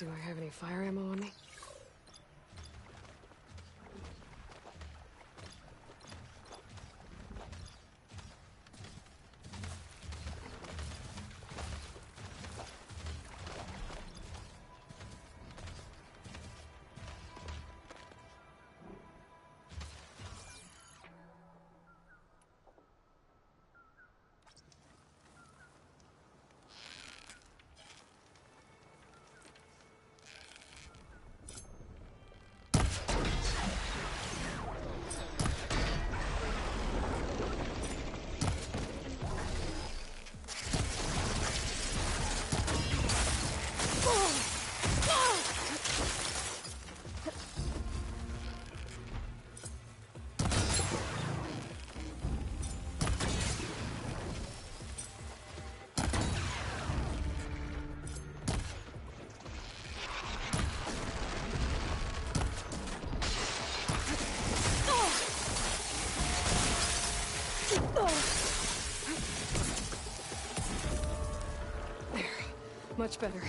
Do I have any fire ammo on me? Much better.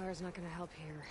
Fire's not gonna help here.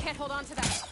Can't hold on to that.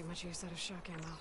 get much use out of shock ammo.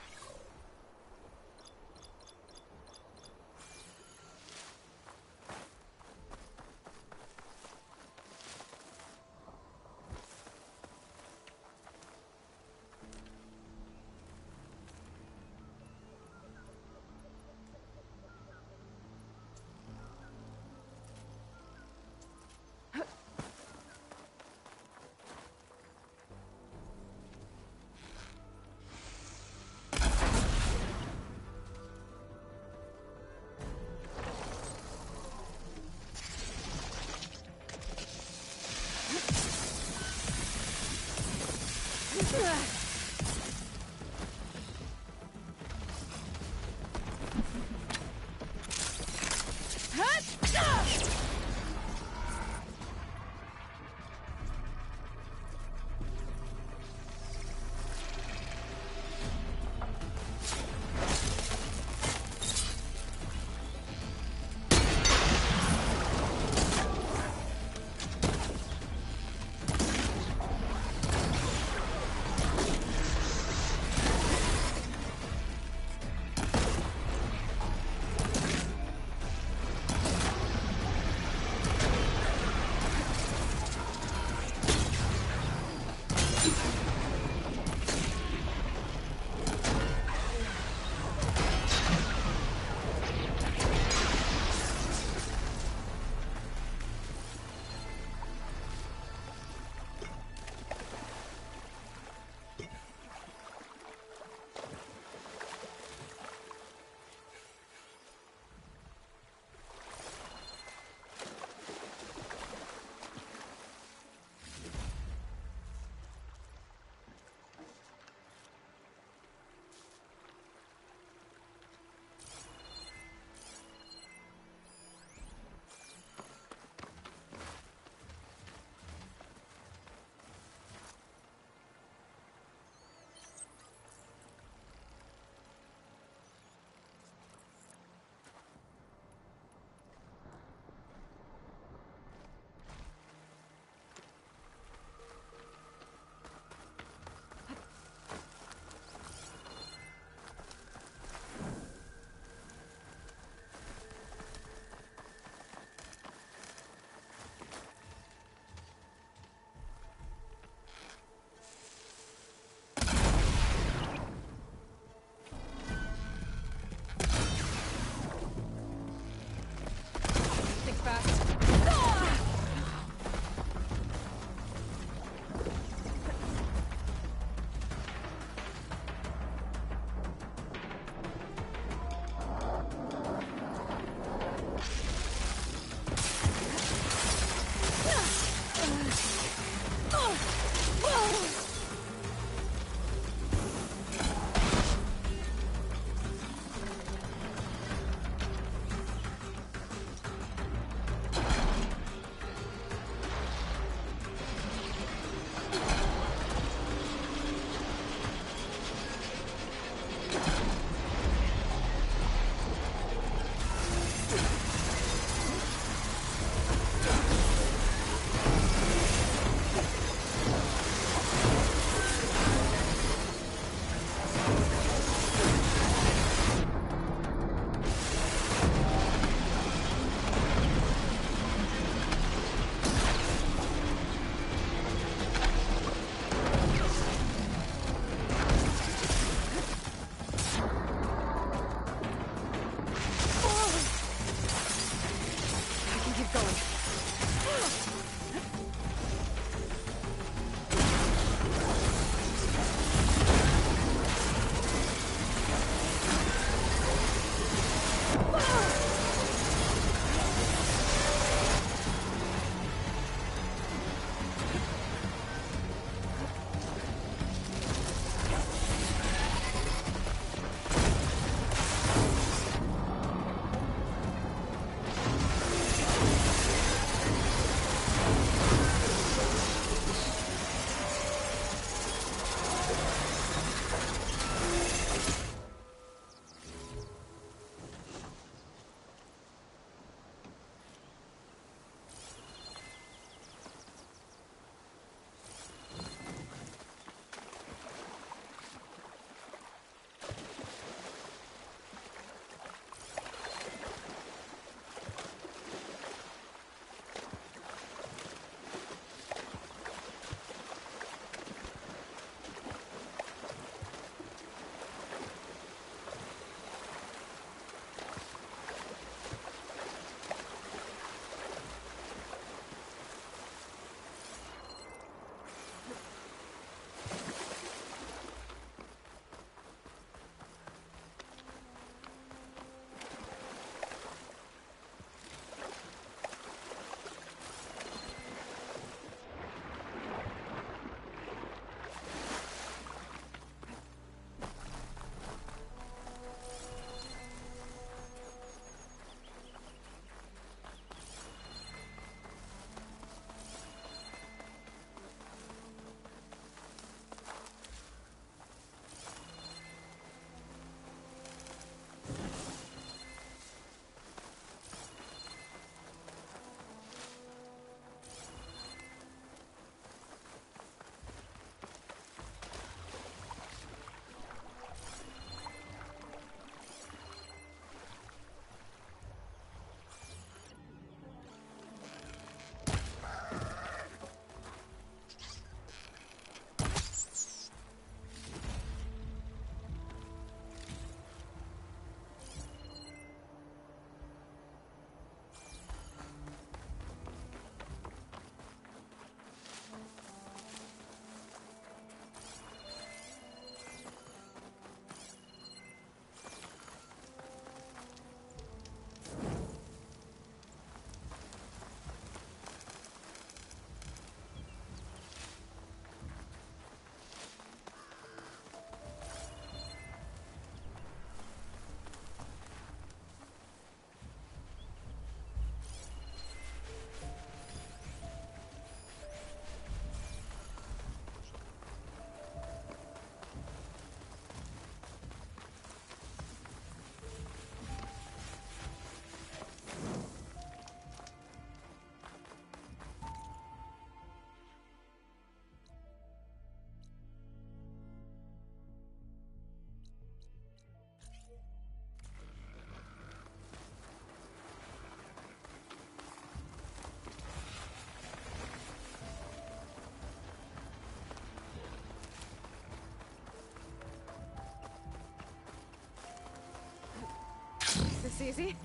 Looks easy.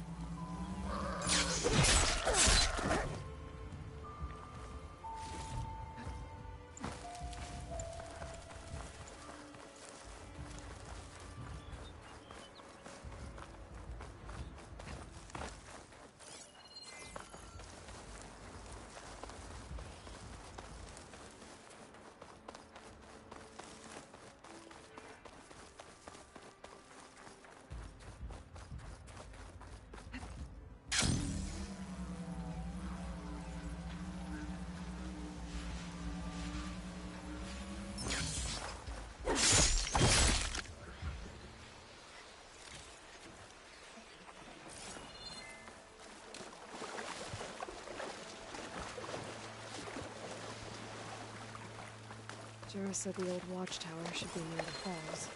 Jarrah said the old watchtower should be near the falls.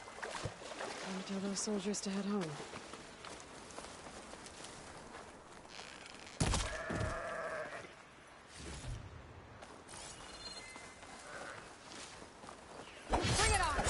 Time to tell those soldiers to head home. Bring it on!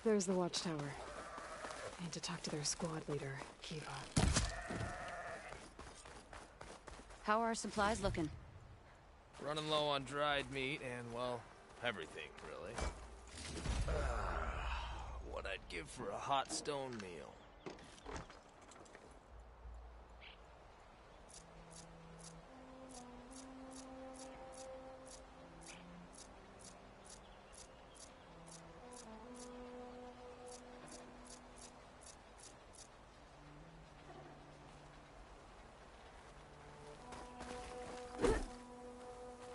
There's the watchtower. I need to talk to their squad leader, Kiva. How are our supplies looking? Running low on dried meat and, well, everything, really. What I'd give for a hot stone meal.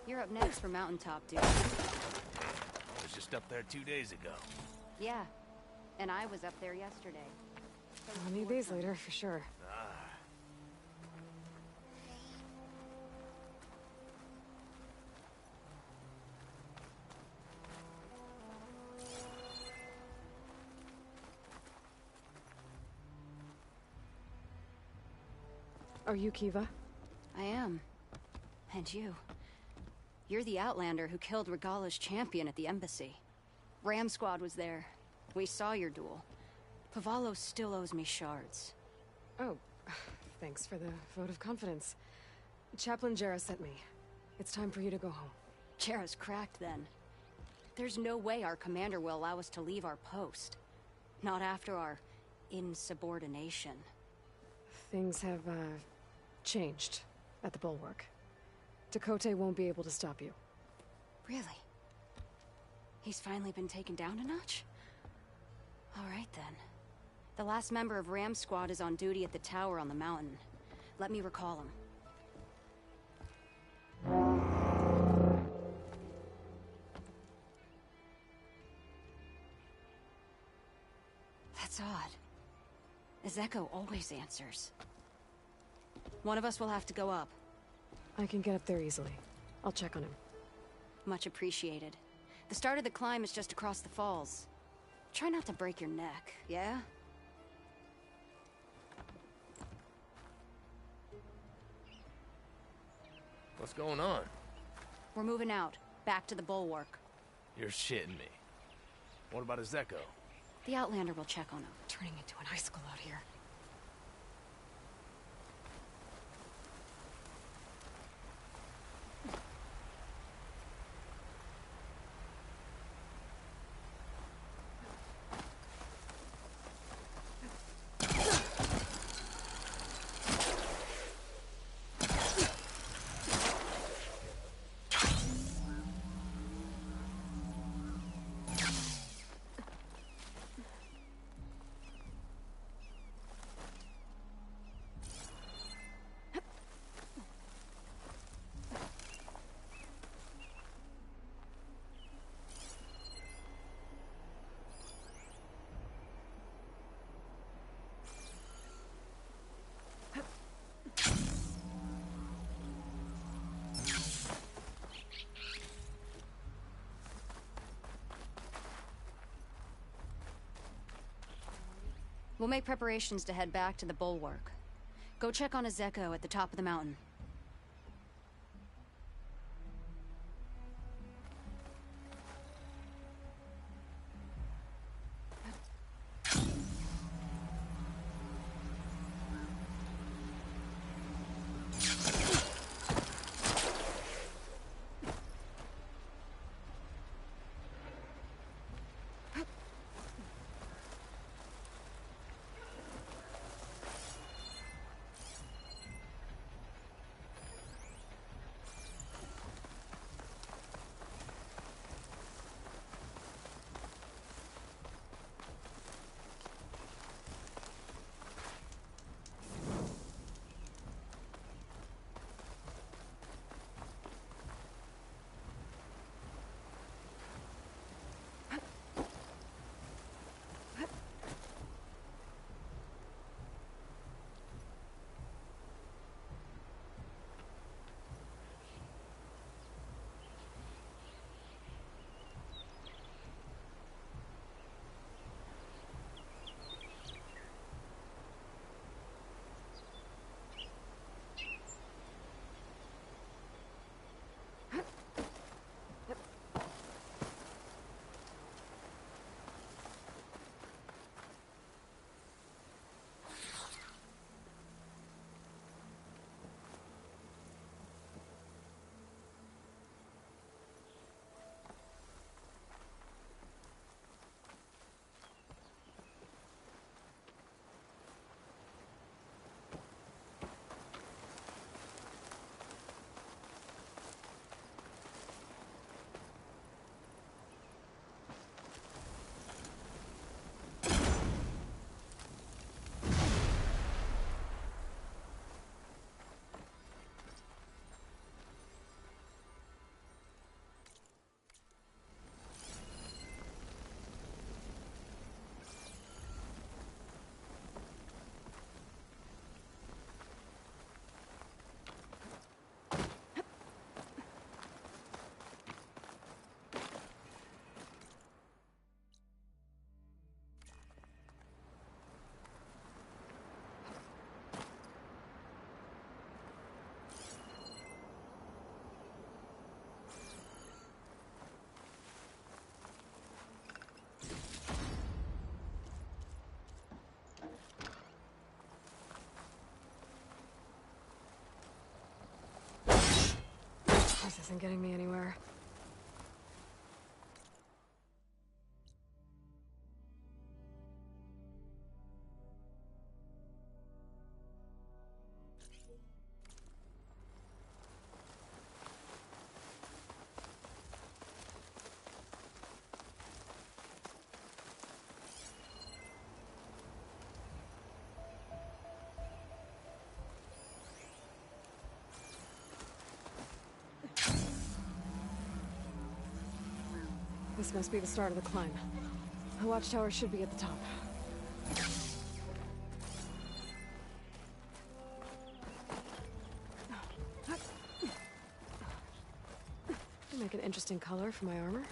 You're up next for Mountaintop, dude. I was just up there 2 days ago. Yeah, and I was up there yesterday. I'll need these later, for sure. Are you Kiva? I am. And you. You're the Outlander who killed Regala's champion at the embassy. Ram Squad was there. We saw your duel. Pavalo still owes me shards. Oh, thanks for the vote of confidence. Chaplain Jarrah sent me. It's time for you to go home. Jarrah's cracked then. There's no way our commander will allow us to leave our post. Not after our insubordination. Things have, changed at the Bulwark. Tekotteh won't be able to stop you. Really? He's finally been taken down a notch? All right, then. The last member of Ram Squad is on duty at the tower on the mountain. Let me recall him. That's odd. Ezeko always answers. One of us will have to go up. I can get up there easily. I'll check on him. Much appreciated. The start of the climb is just across the falls. Try not to break your neck, yeah? What's going on? We're moving out, back to the Bulwark. You're shitting me. What about Ezeko? The Outlander will check on him. Turning into an icicle out here. We'll make preparations to head back to the bulwark. Go check on Azeko at the top of the mountain. This isn't getting me anywhere. This must be the start of the climb. The watchtower should be at the top. Make an interesting color for my armor.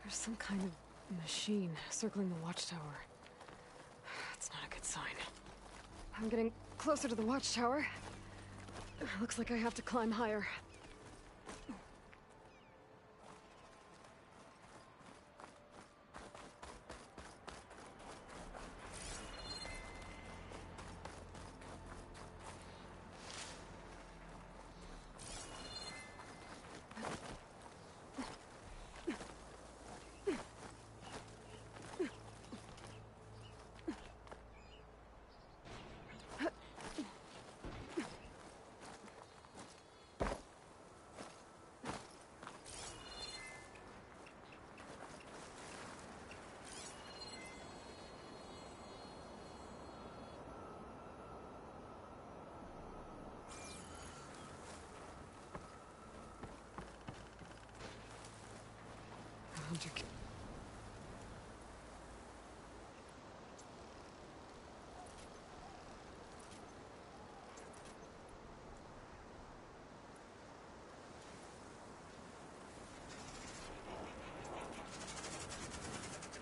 There's some kind of machine circling the watchtower. That's not a good sign. I'm getting closer to the watchtower. Looks like I have to climb higher.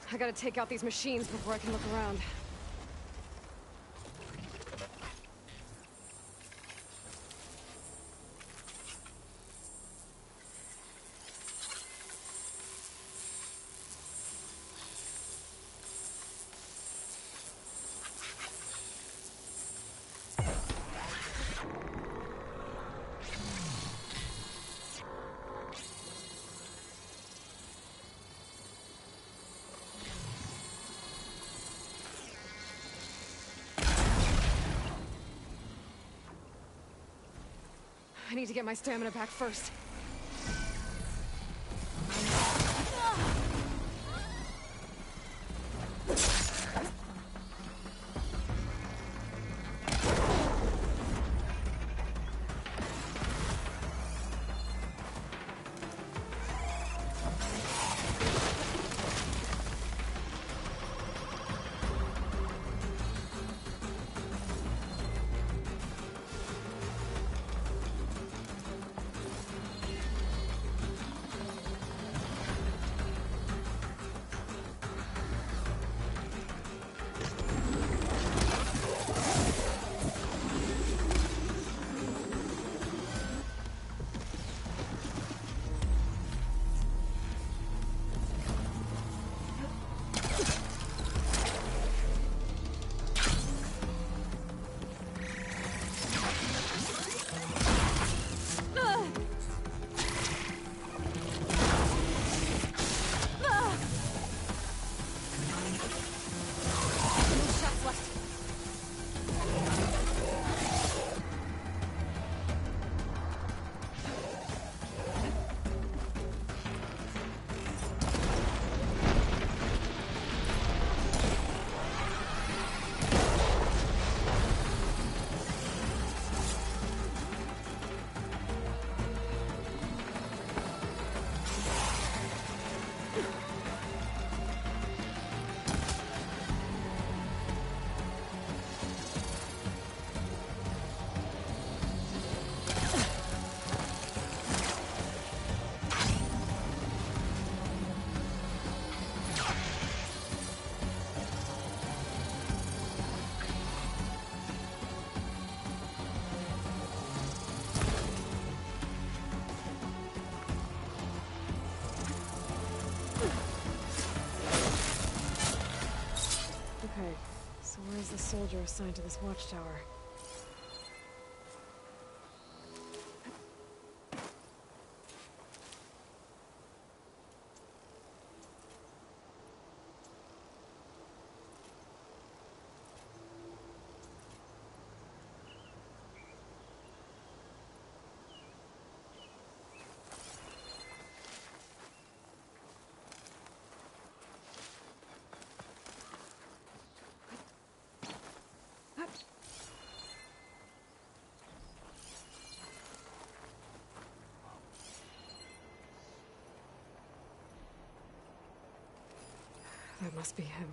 I gotta take out these machines before I can look around. I need to get my stamina back first. Okay, so where's the soldier assigned to this watchtower? That must be him.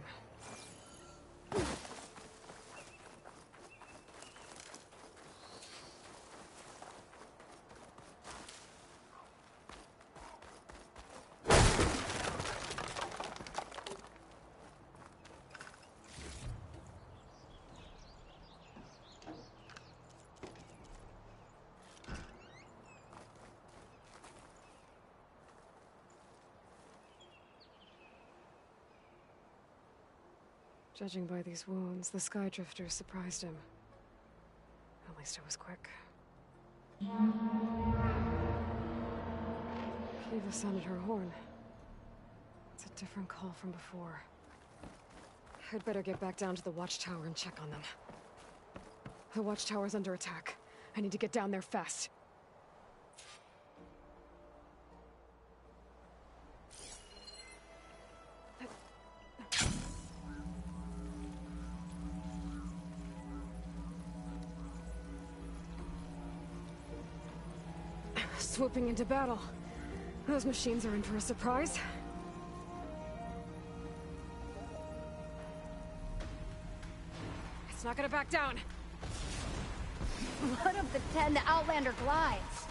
Judging by these wounds, the Skydrifter surprised him. At least it was quick. Kiva sounded her horn. It's a different call from before. I'd better get back down to the watchtower and check on them. The watchtower's under attack. I need to get down there fast. Swooping into battle. Those machines are in for a surprise. It's not gonna back down. What of the 10 the Outlander glides?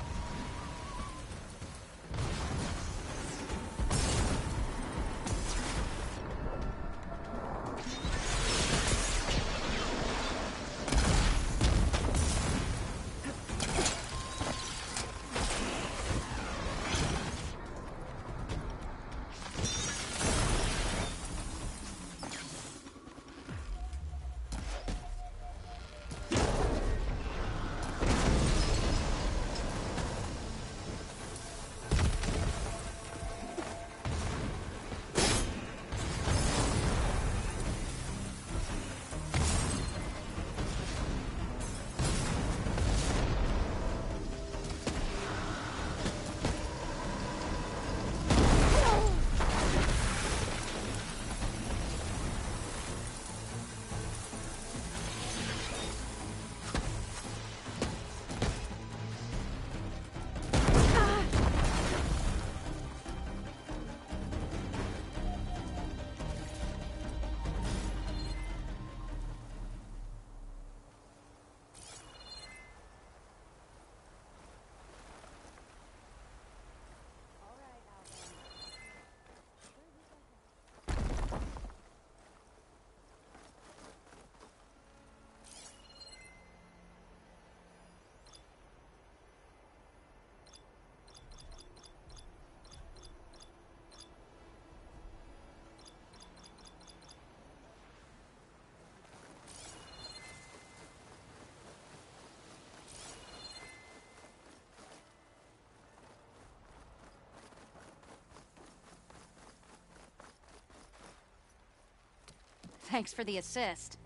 Thanks for the assist.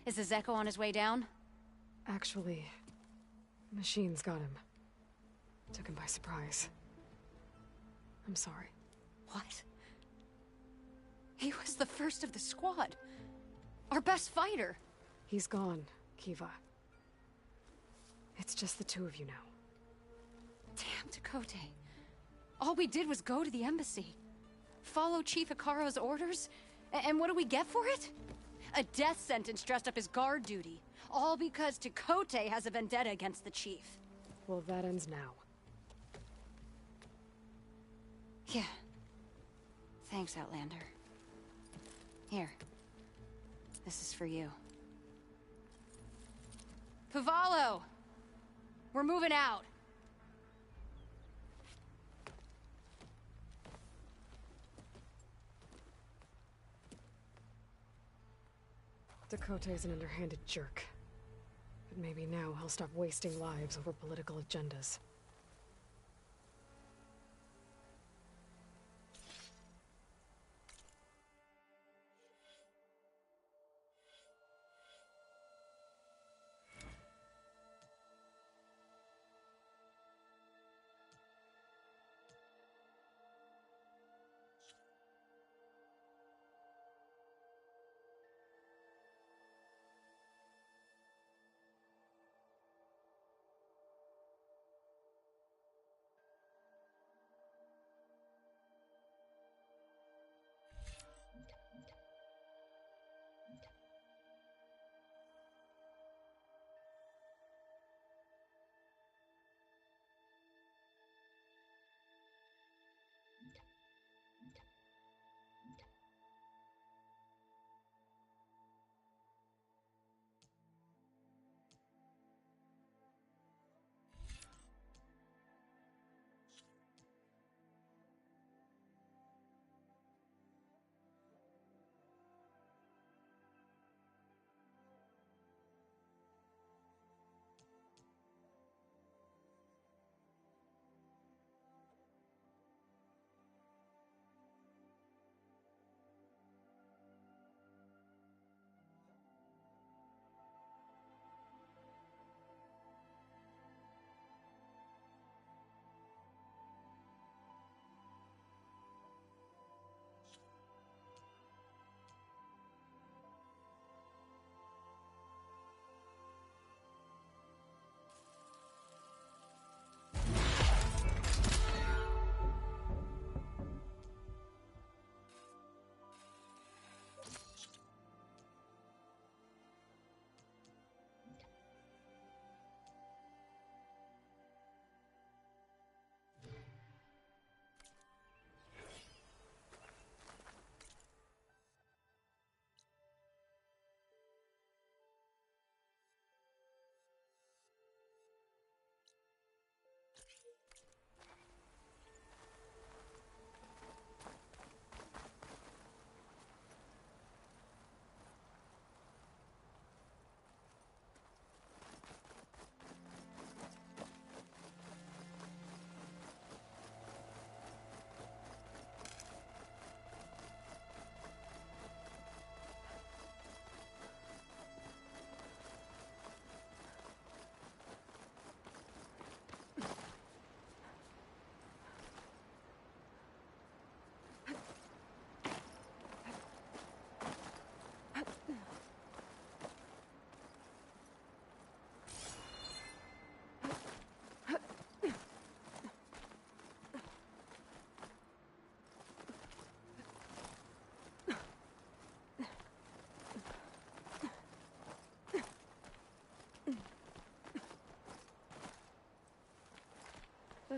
Is the Zeko on his way down? Actually, machines got him. Took him by surprise. I'm sorry. What? He was the first of the squad. Our best fighter. He's gone, Kiva. It's just the two of you now. Damn Tekote. All we did was go to the embassy. Follow Chief Ikaro's orders? And what do we get for it? A death sentence dressed up as guard duty. All because Tekote has a vendetta against the chief. Well, that ends now. Yeah. Thanks, Outlander. Here. This is for you. Pavalo! We're moving out. Tekote's an underhanded jerk. But maybe now he'll stop wasting lives over political agendas.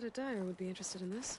bet a dyer would be interested in this.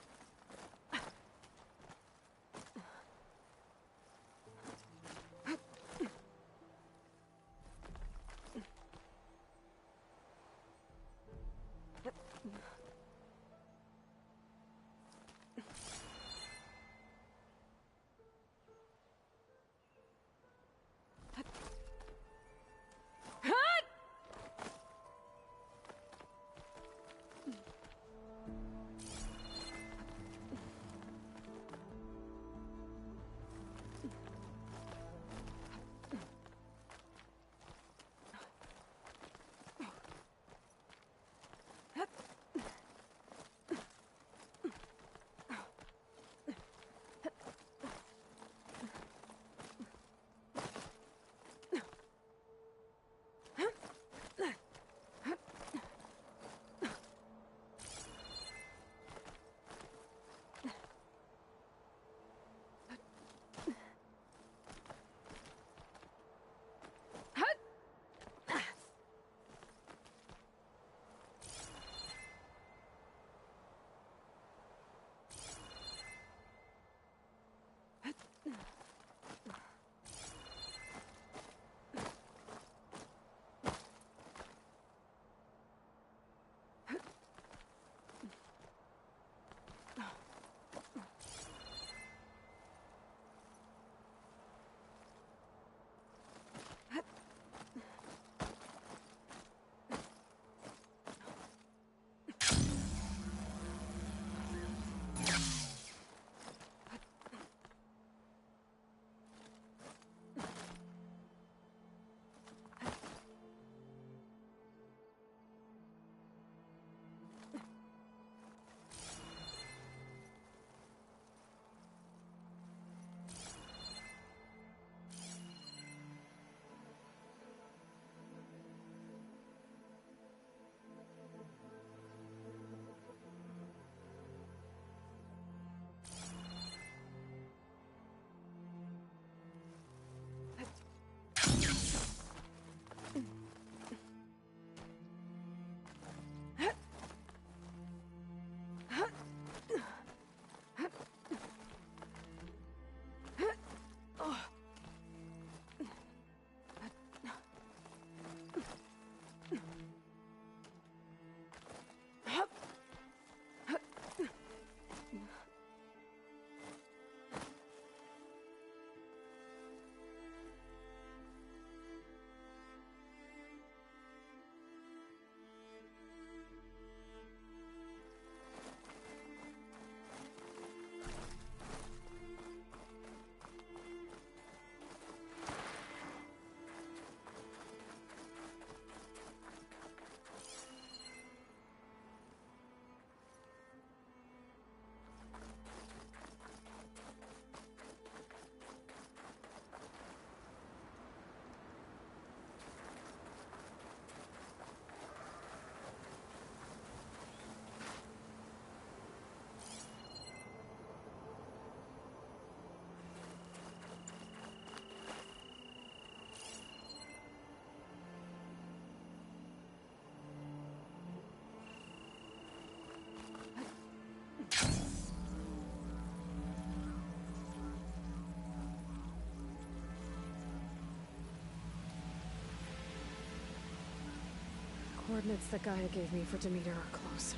Coordinates that Gaia gave me for Demeter are close.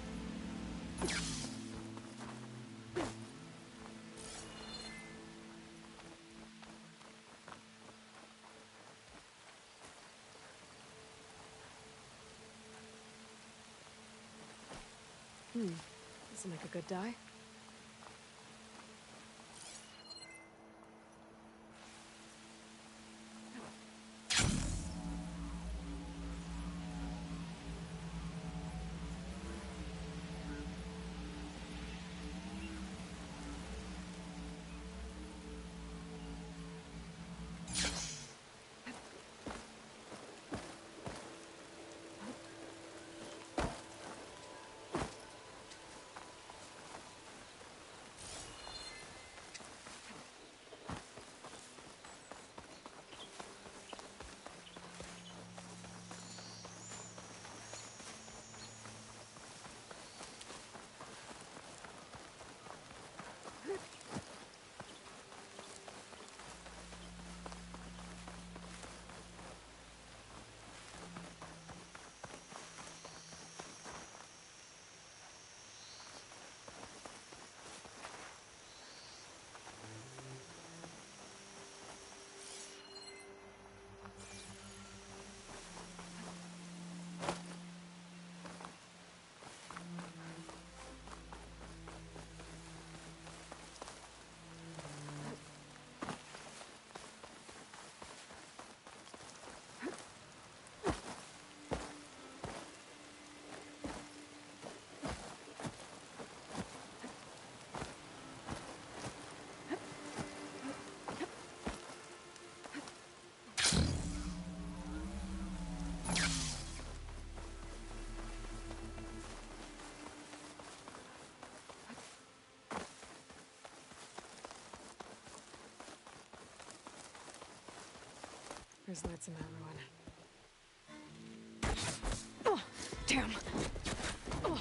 This'll make a good dye. There's lights in that ruin. Oh, damn! Oh.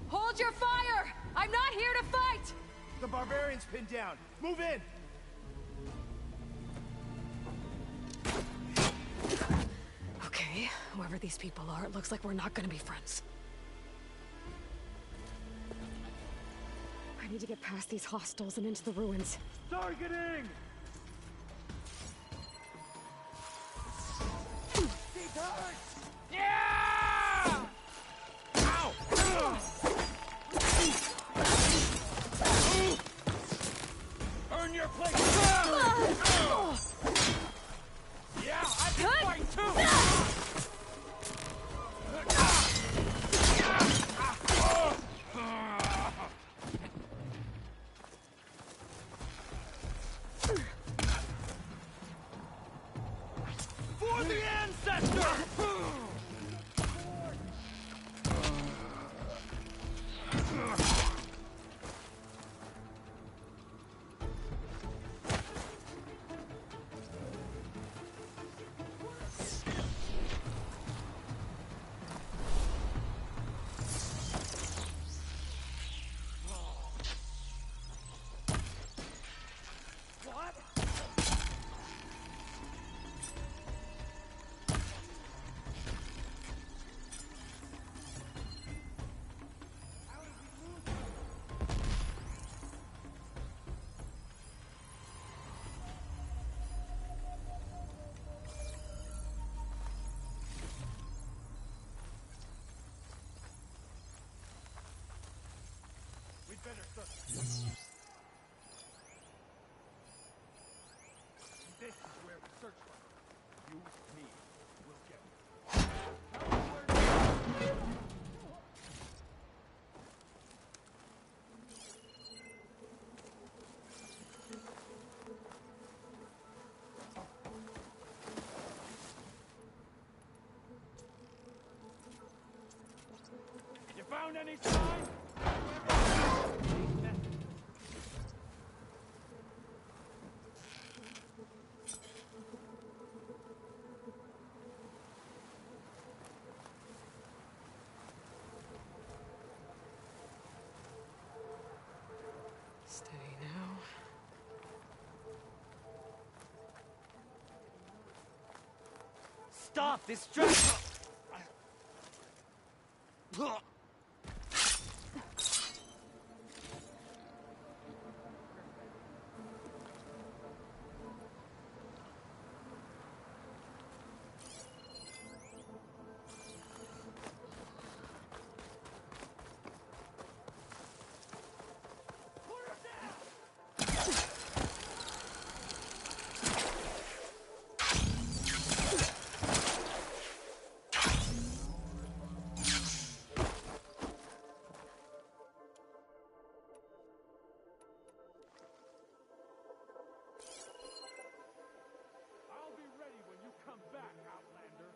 Hold your fire! I'm not here to fight! The barbarian's pinned down. Move in! Okay, whoever these people are, it looks like we're not gonna be friends. I need to get past these hostels and into the ruins. Targeting! Keep hurt! Yeah! Ow! Earn your place! Yeah, I can fight too! For the ancestor! What? We'd better start. This is where we search for. You, me, will get You found any sign? Steady now. Stop this dress! I'll be ready when you come back, Outlander.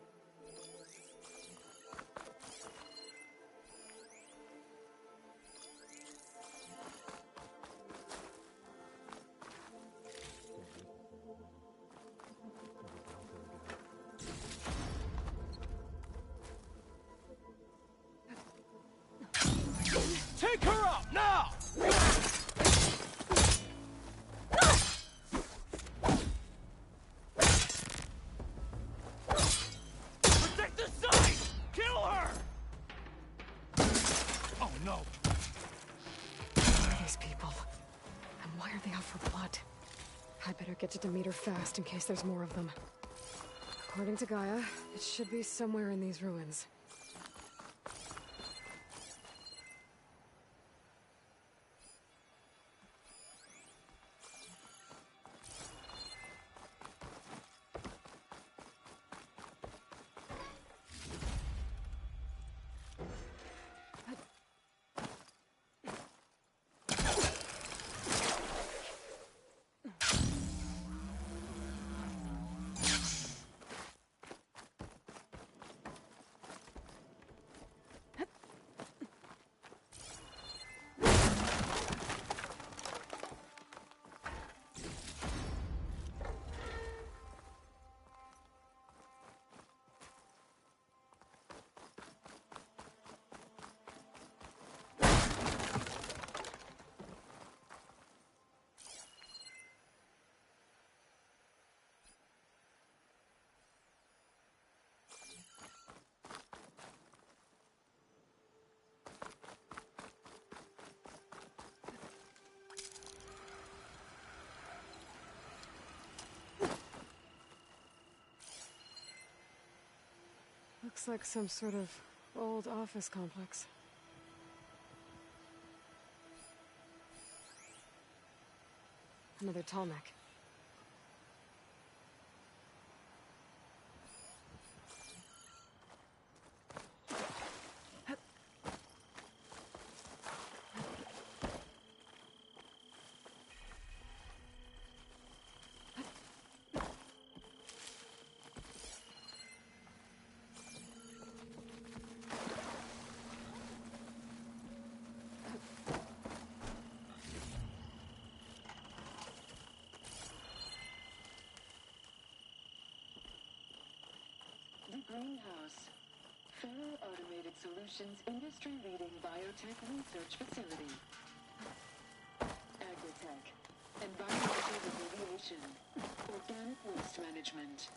Take her out now! Protect the side! Kill her! Oh no! Who are these people? And why are they out for blood? I'd better get to Demeter fast in case there's more of them. According to Gaia, it should be somewhere in these ruins. Looks like some sort of old office complex. Another tall neck. The Greenhouse. Federal Automated Solutions industry-leading biotech research facility. Agritech. Environmental remediation. Organic waste management.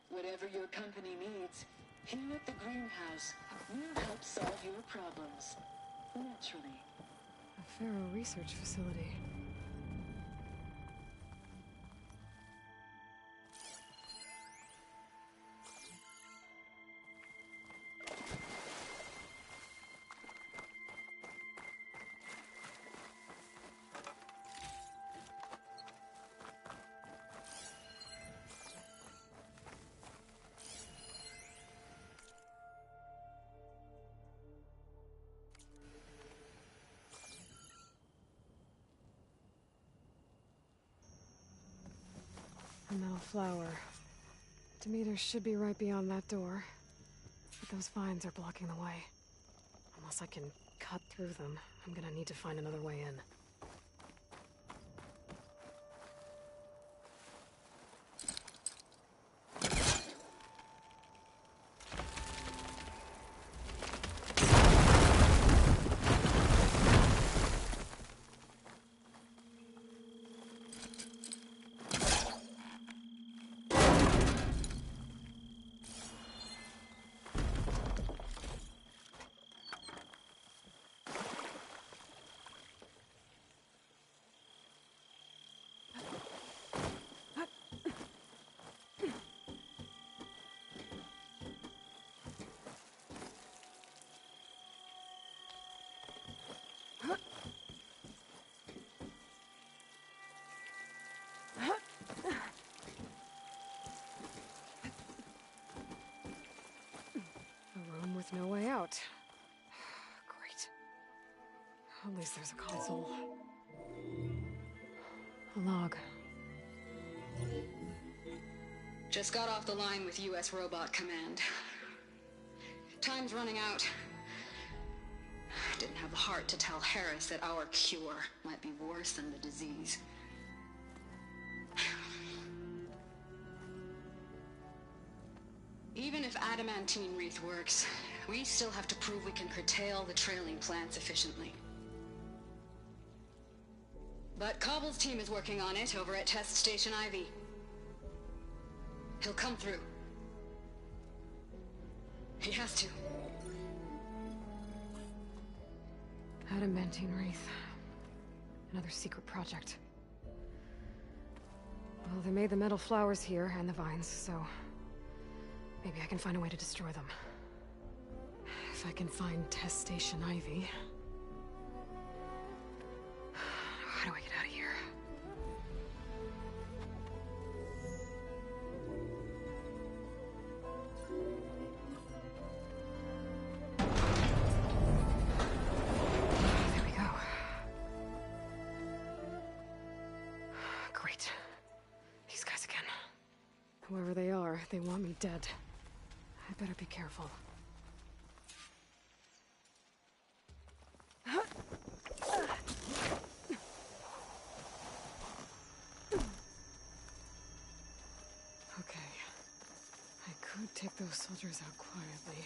Whatever your company needs, here at the Greenhouse, we'll help solve your problems. Naturally. A Faro research facility. A metal flower. Demeter should be right beyond that door. But those vines are blocking the way. Unless I can cut through them, I'm gonna need to find another way in. A room with no way out. Great. At least there's a console. A log. Just got off the line with U.S. Robot Command. Time's running out. Didn't have the heart to tell Harris that our cure might be worse than the disease. Even if adamantine wreath works, we still have to prove we can curtail the trailing plants efficiently. But Cobble's team is working on it over at Test Station Ivy. He'll come through. He has to. Adamantine wreath. Another secret project. Well, they made the metal flowers here and the vines, so maybe I can find a way to destroy them. If I can find Test Station Ivy. How do I get out of here? There we go. Great. These guys again. Whoever they are, they want me dead. I better be careful. Okay. I could take those soldiers out quietly.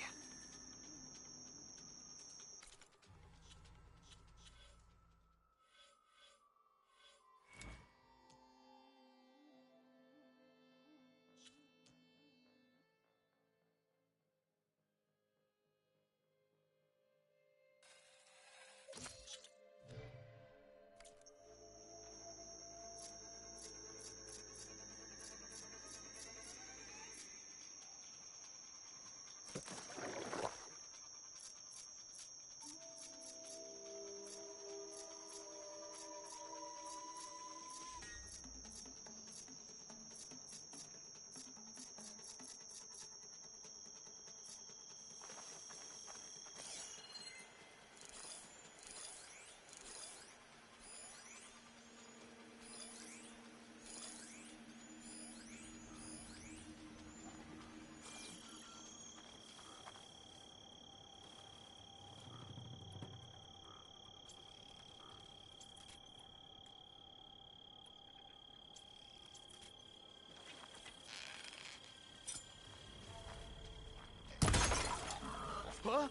Huh?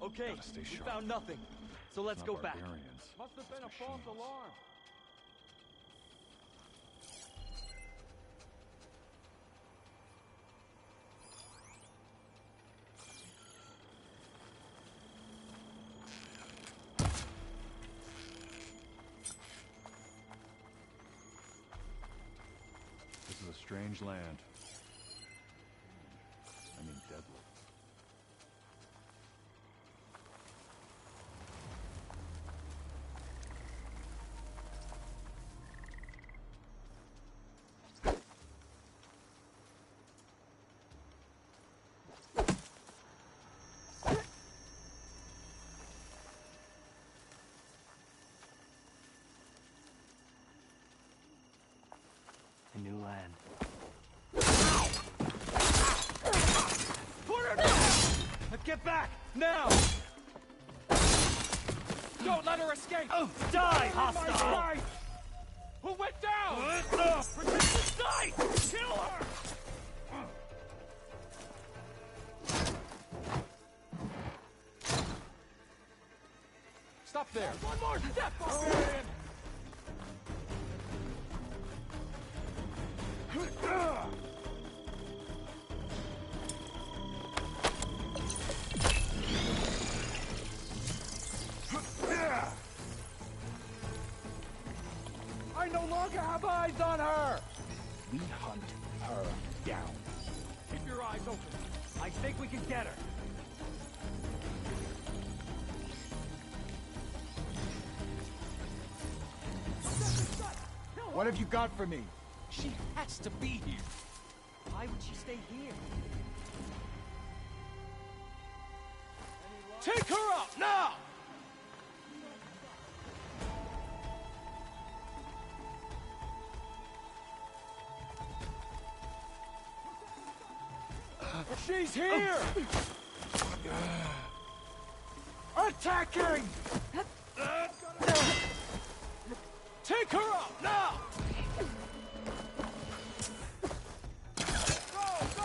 Okay, Gotta stay we sharp. found nothing. So let's Not go back. barbarians. Must have been a It's false machines. alarm. This is a strange land. I mean, deadly. A new land. Get back! Now! Don't let her escape! Oh, die, hostile! Right. Who went down? Protect the site! Kill her! Stop there! One more step, barbarian! I no longer have eyes on her! We hunt her down. Keep your eyes open. I think we can get her. What have you got for me? She has to be here. Why would she stay here? Take her out, now! She's here! Attacking! Take her out, now! Go, go!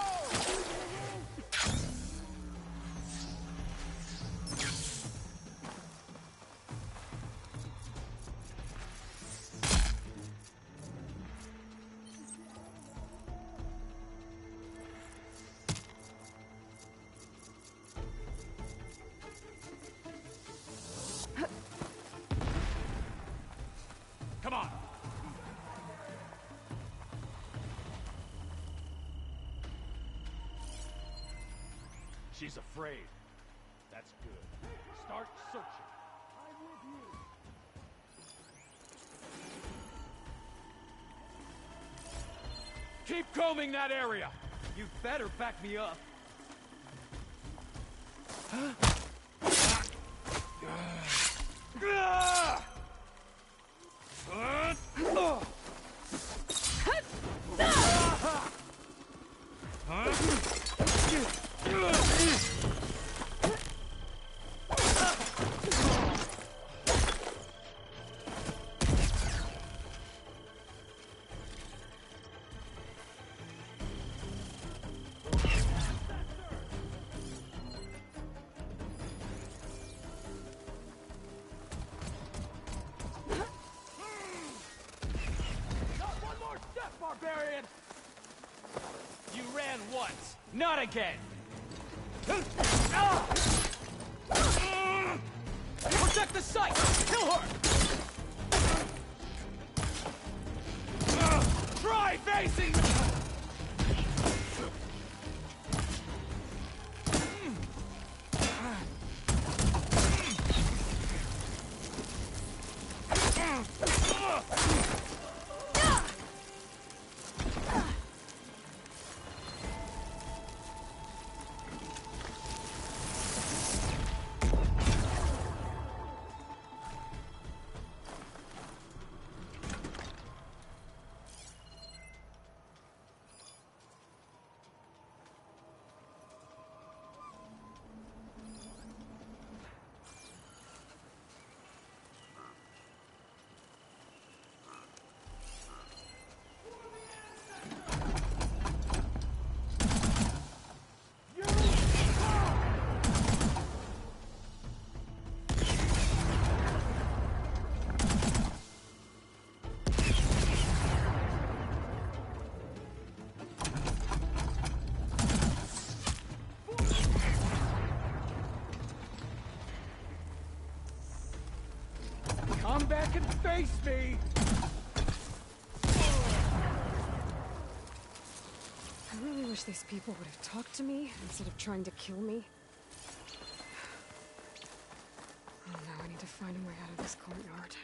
Come on! She's afraid. That's good. Start searching. I'm with you. Keep combing that area! You better back me up. Not one more step, barbarian! You ran once, not again. Protect the site! Kill her! Try facing! Come back and face me! I really wish these people would have talked to me instead of trying to kill me. Oh no, I need to find a way out of this courtyard.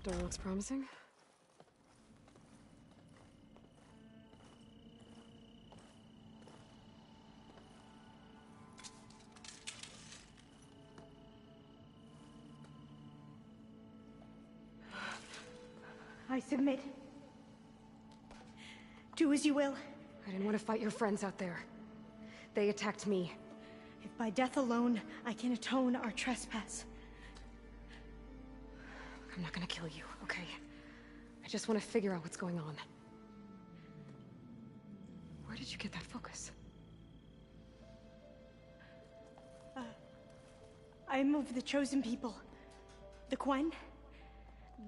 Door looks promising. I submit. Do as you will. I didn't want to fight your friends out there. They attacked me. If by death alone I can atone our trespass. I'm not gonna kill you, okay? I just want to figure out what's going on. Where did you get that focus? I am of the chosen people. The Quen.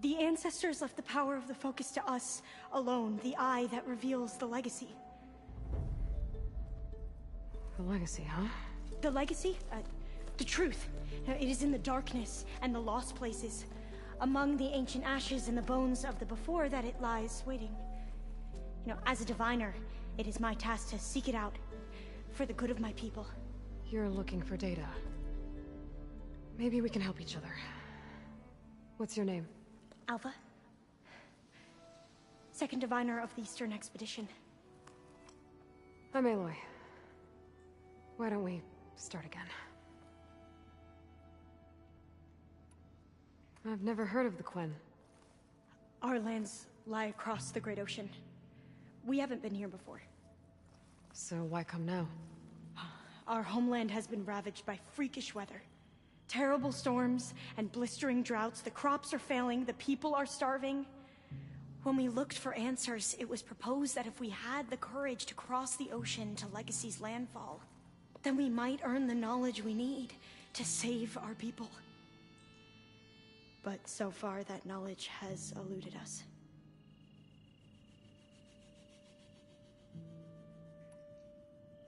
The ancestors left the power of the focus to us alone, the eye that reveals the legacy. The legacy, huh? The legacy? The truth. It is in the darkness and the lost places. Among the ancient ashes and the bones of the before that it lies waiting. As a diviner, it is my task to seek it out. For the good of my people. You're looking for data. Maybe we can help each other. What's your name? Alpha. Second diviner of the Eastern Expedition. I'm Aloy. Why don't we start again? I've never heard of the Quen. Our lands lie across the Great Ocean. We haven't been here before. So why come now? Our homeland has been ravaged by freakish weather. Terrible storms and blistering droughts. The crops are failing, the people are starving. When we looked for answers, it was proposed that if we had the courage to cross the ocean to Legacy's landfall, then we might earn the knowledge we need to save our people. But so far, that knowledge has eluded us.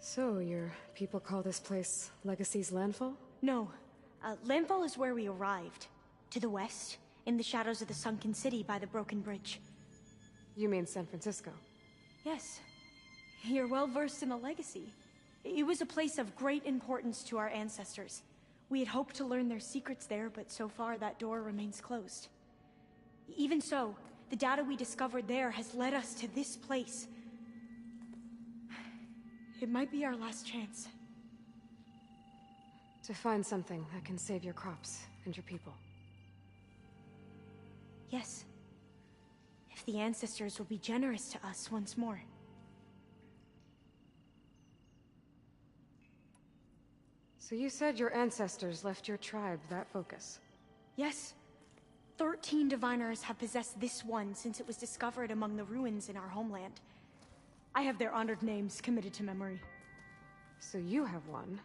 So, your people call this place Legacy's landfall? No. Landfall is where we arrived. To the west, in the shadows of the sunken city by the broken bridge. You mean San Francisco? Yes. You're well versed in the Legacy. It was a place of great importance to our ancestors. We had hoped to learn their secrets there, but so far that door remains closed. Even so, the data we discovered there has led us to this place. It might be our last chance. To find something that can save your crops and your people. Yes. If the ancestors will be generous to us once more. So you said your ancestors left your tribe that focus? Yes. 13 diviners have possessed this one since it was discovered among the ruins in our homeland. I have their honored names committed to memory. So you have one,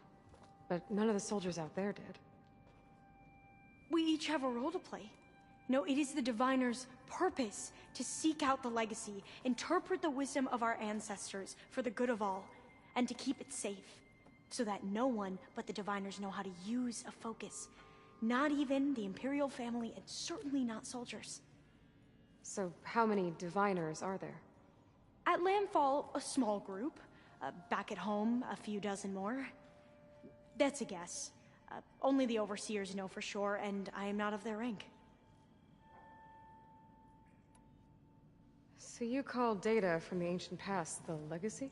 but none of the soldiers out there did. We each have a role to play. No, it is the diviner's purpose to seek out the legacy, interpret the wisdom of our ancestors for the good of all, and to keep it safe, so that no one but the diviners know how to use a focus. Not even the Imperial family, and certainly not soldiers. So how many diviners are there? At Landfall, a small group. Back at home, a few dozen more. That's a guess. Only the overseers know for sure, and I am not of their rank. So you call data from the ancient past the legacy?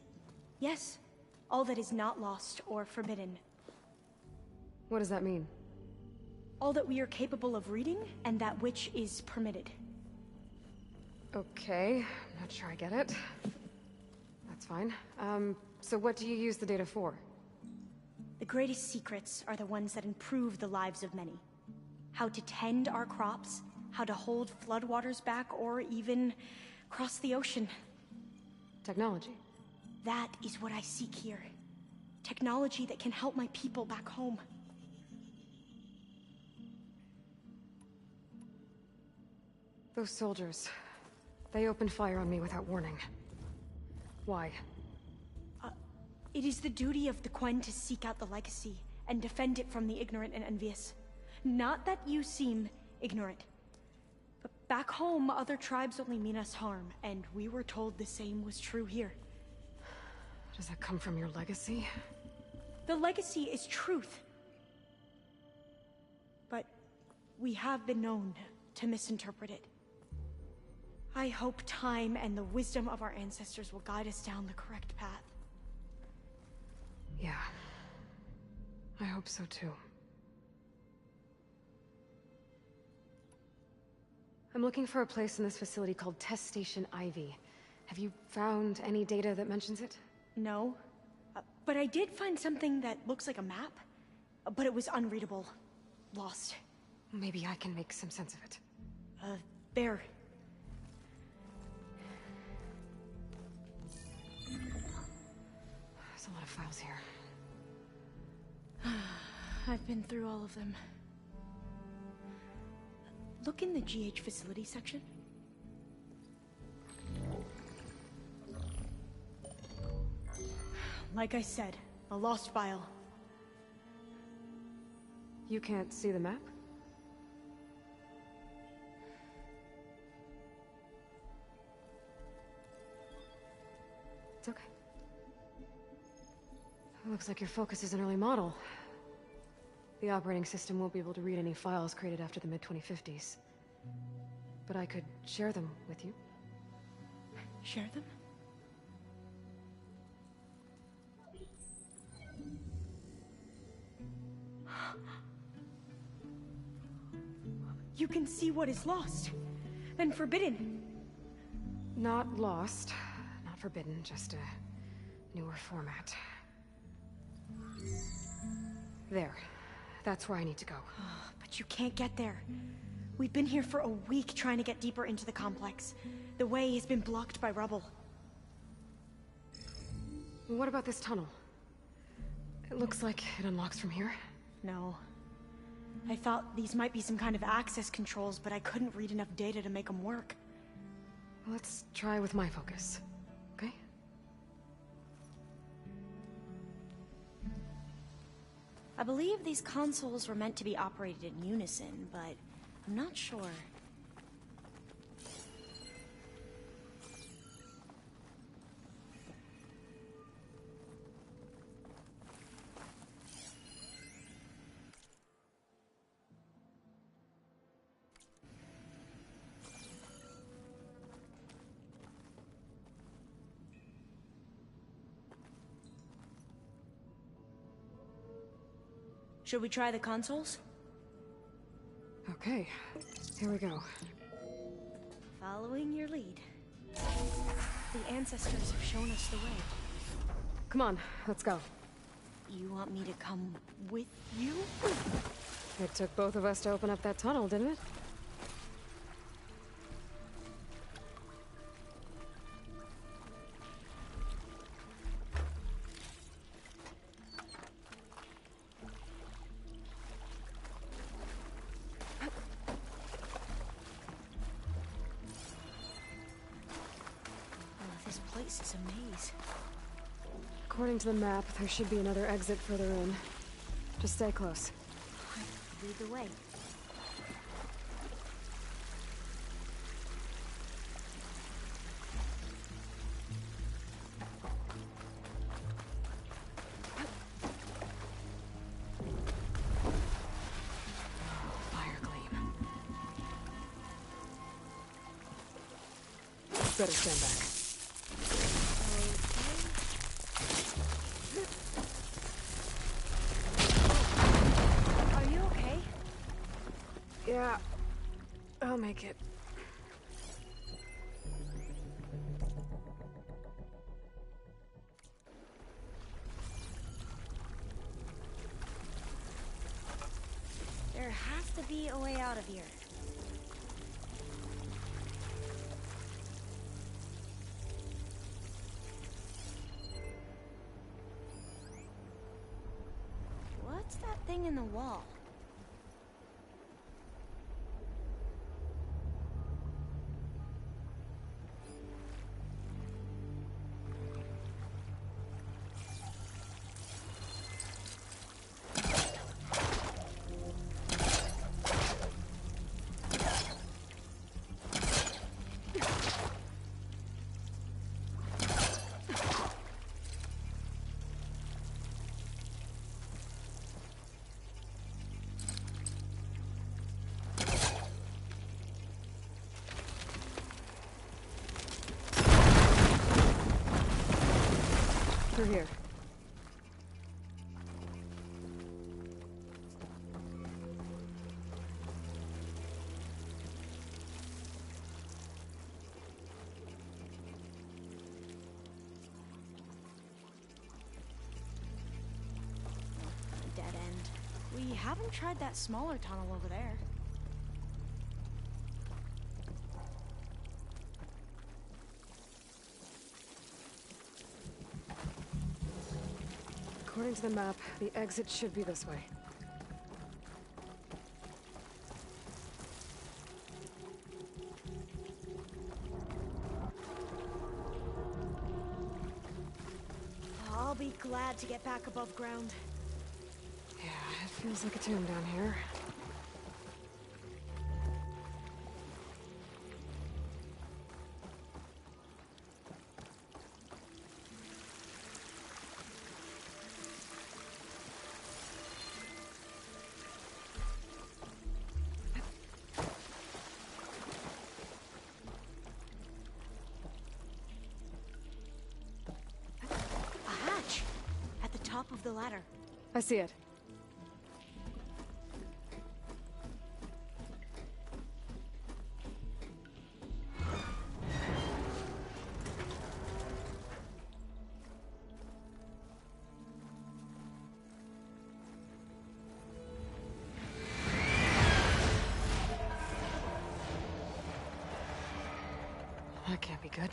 Yes. All that is not lost or forbidden. What does that mean? All that we are capable of reading, and that which is permitted. Okay, I'm not sure I get it. That's fine. So what do you use the data for? The greatest secrets are the ones that improve the lives of many. How to tend our crops, how to hold floodwaters back, or even cross the ocean. Technology. That is what I seek here. Technology that can help my people back home. Those soldiers, they opened fire on me without warning. Why? It is the duty of the Quen to seek out the legacy and defend it from the ignorant and envious. Not that you seem ignorant. But back home, other tribes only mean us harm, and we were told the same was true here. Does that come from your legacy? The legacy is truth. But we have been known to misinterpret it. I hope time and the wisdom of our ancestors will guide us down the correct path. Yeah. I hope so too. I'm looking for a place in this facility called Test Station Ivy. Have you found any data that mentions it? No. But I did find something that looks like a map. But it was unreadable. Lost. Maybe I can make some sense of it. There. There's a lot of files here. I've been through all of them. Look in the GH facility section. Like I said, a lost file. You can't see the map? It's okay. It looks like your focus is an early model. The operating system won't be able to read any files created after the mid-2050s. But I could share them with you. Share them? You can see what is lost and forbidden. Not lost, not forbidden, just a newer format. There. That's where I need to go. But you can't get there. We've been here for a week trying to get deeper into the complex. The way has been blocked by rubble. What about this tunnel? It looks like it unlocks from here. No. I thought these might be some kind of access controls, but I couldn't read enough data to make them work. Let's try with my focus, okay? I believe these consoles were meant to be operated in unison, but I'm not sure. Should we try the consoles? Okay, here we go. Following your lead. The ancestors have shown us the way. Come on, let's go. You want me to come with you? It took both of us to open up that tunnel, didn't it? This place is a maze. According to the map, there should be another exit further in. Just stay close. Lead the way. Fire gleam. Better stand back. Yeah, I'll make it. There has to be a way out of here. What's that thing in the wall? Through here. Dead end. We haven't tried that smaller tunnel over there. According to the map, the exit should be this way. I'll be glad to get back above ground. Yeah, it feels like a tomb down here. A hatch! At the top of the ladder. I see it. That can't be good.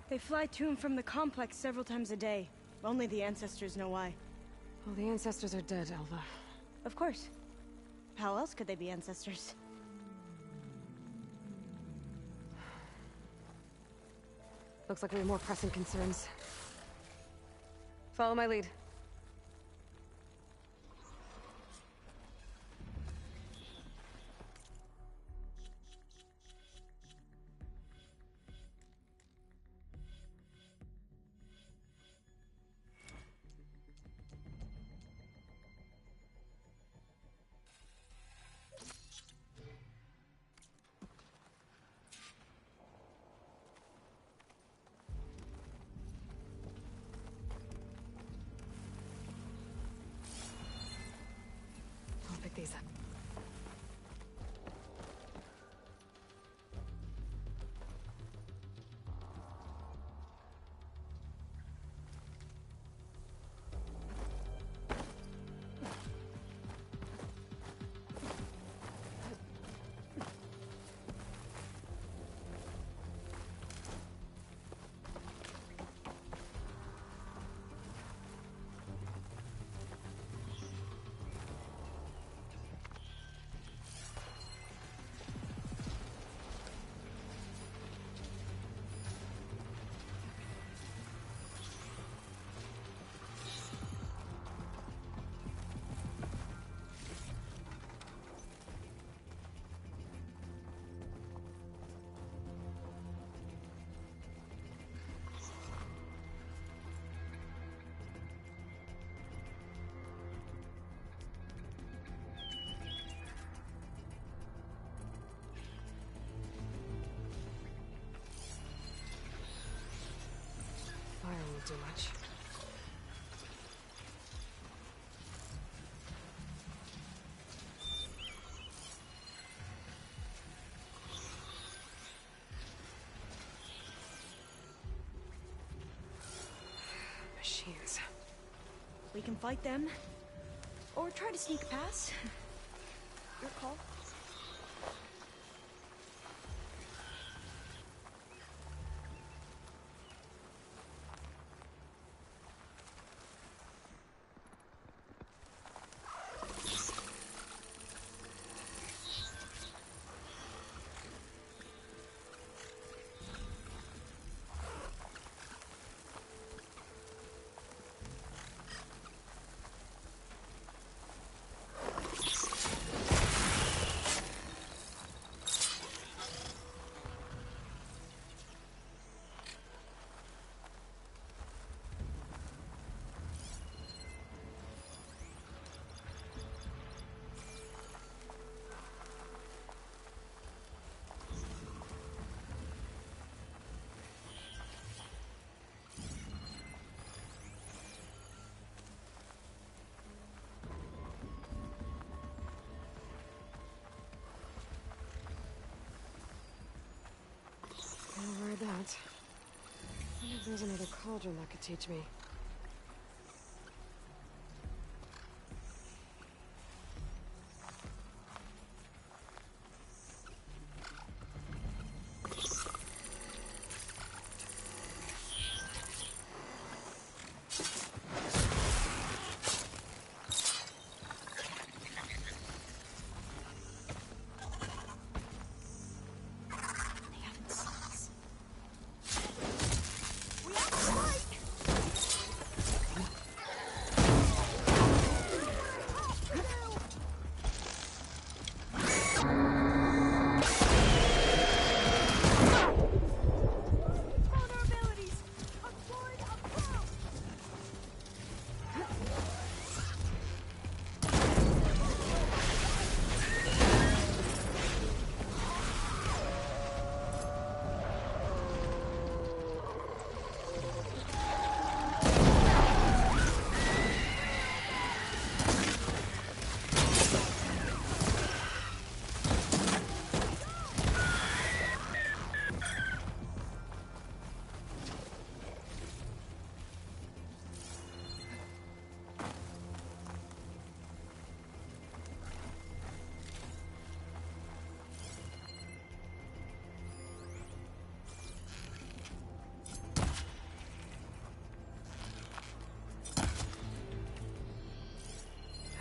They fly to and from the complex several times a day. Only the ancestors know why. Well, the ancestors are dead, Elva. Of course. How else could they be ancestors? Looks like we have more pressing concerns. Follow my lead. I'll pick these up. Fire won't do much. Machines. We can fight them, or try to sneak past. Your call. There's another cauldron that could teach me.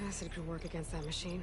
Acid could work against that machine.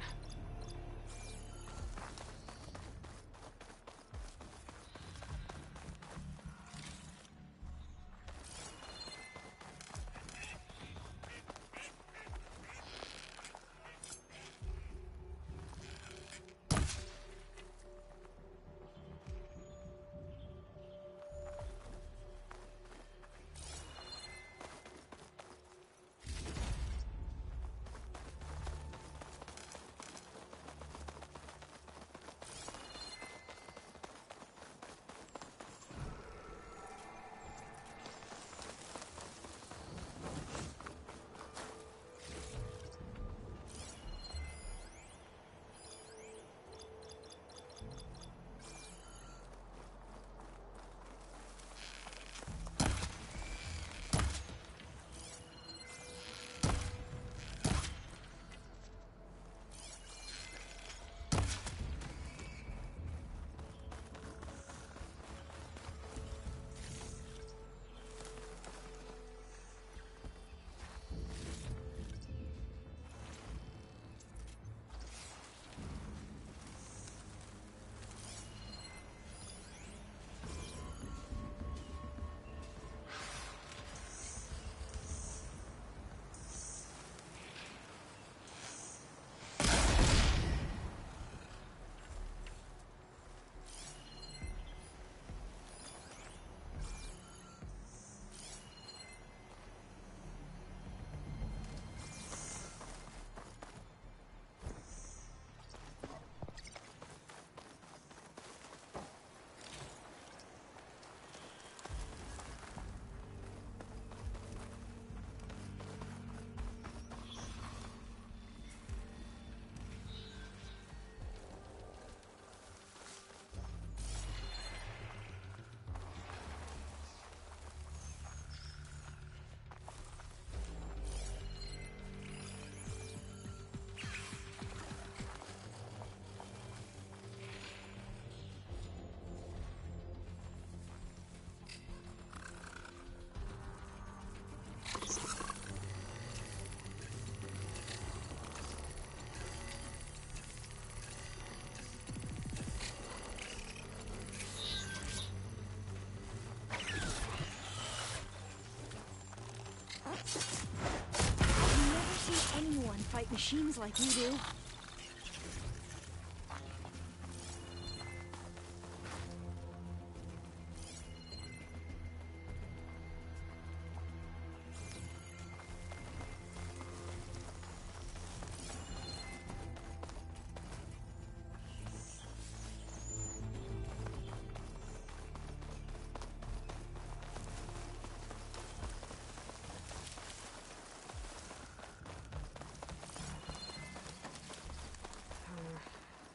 Fight machines like you do.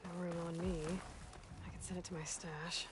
No room on me. I can send it to my stash.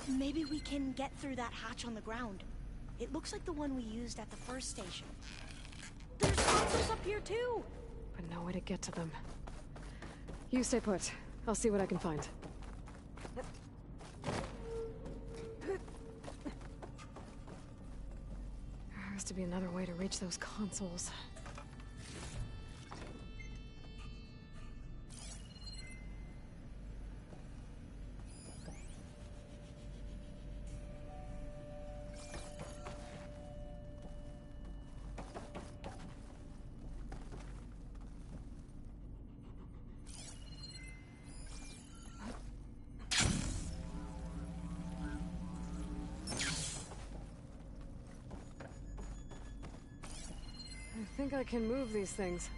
Maybe we can get through that hatch on the ground. It looks like the one we used at the first station. There's consoles up here too! But no way to get to them. You stay put. I'll see what I can find. There has to be another way to reach those consoles. I think I can move these things.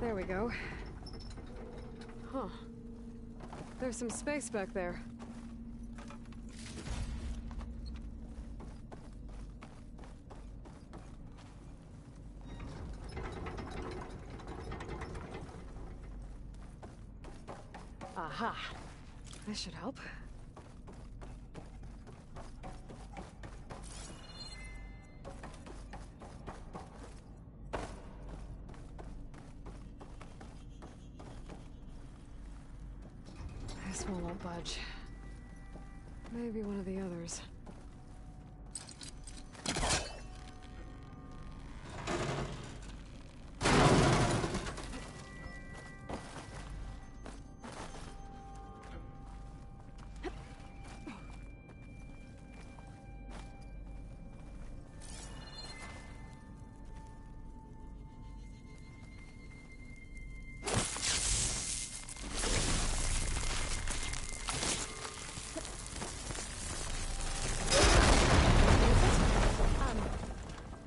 There we go. Huh. There's some space back there. Aha. This should help. This one won't budge. Maybe one of the others.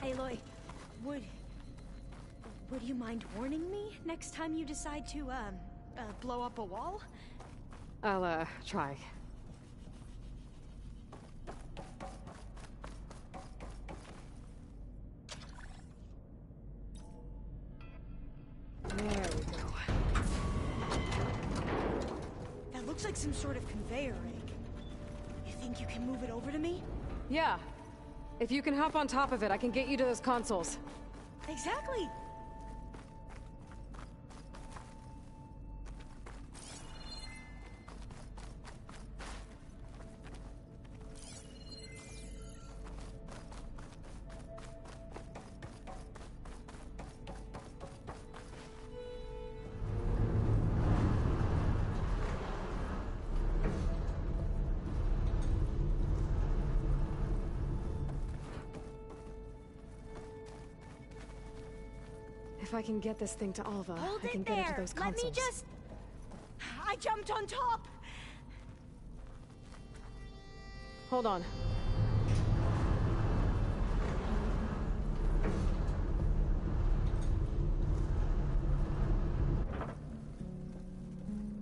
Aloy, would you mind warning me next time you decide to, blow up a wall? I'll, try. There we go. That looks like some sort of conveyor rig. You think you can move it over to me? Yeah. If you can hop on top of it, I can get you to those consoles. Exactly! If I can get this thing to Alva, Hold I can it get there. it to those Let consoles. me just... I jumped on top! Hold on.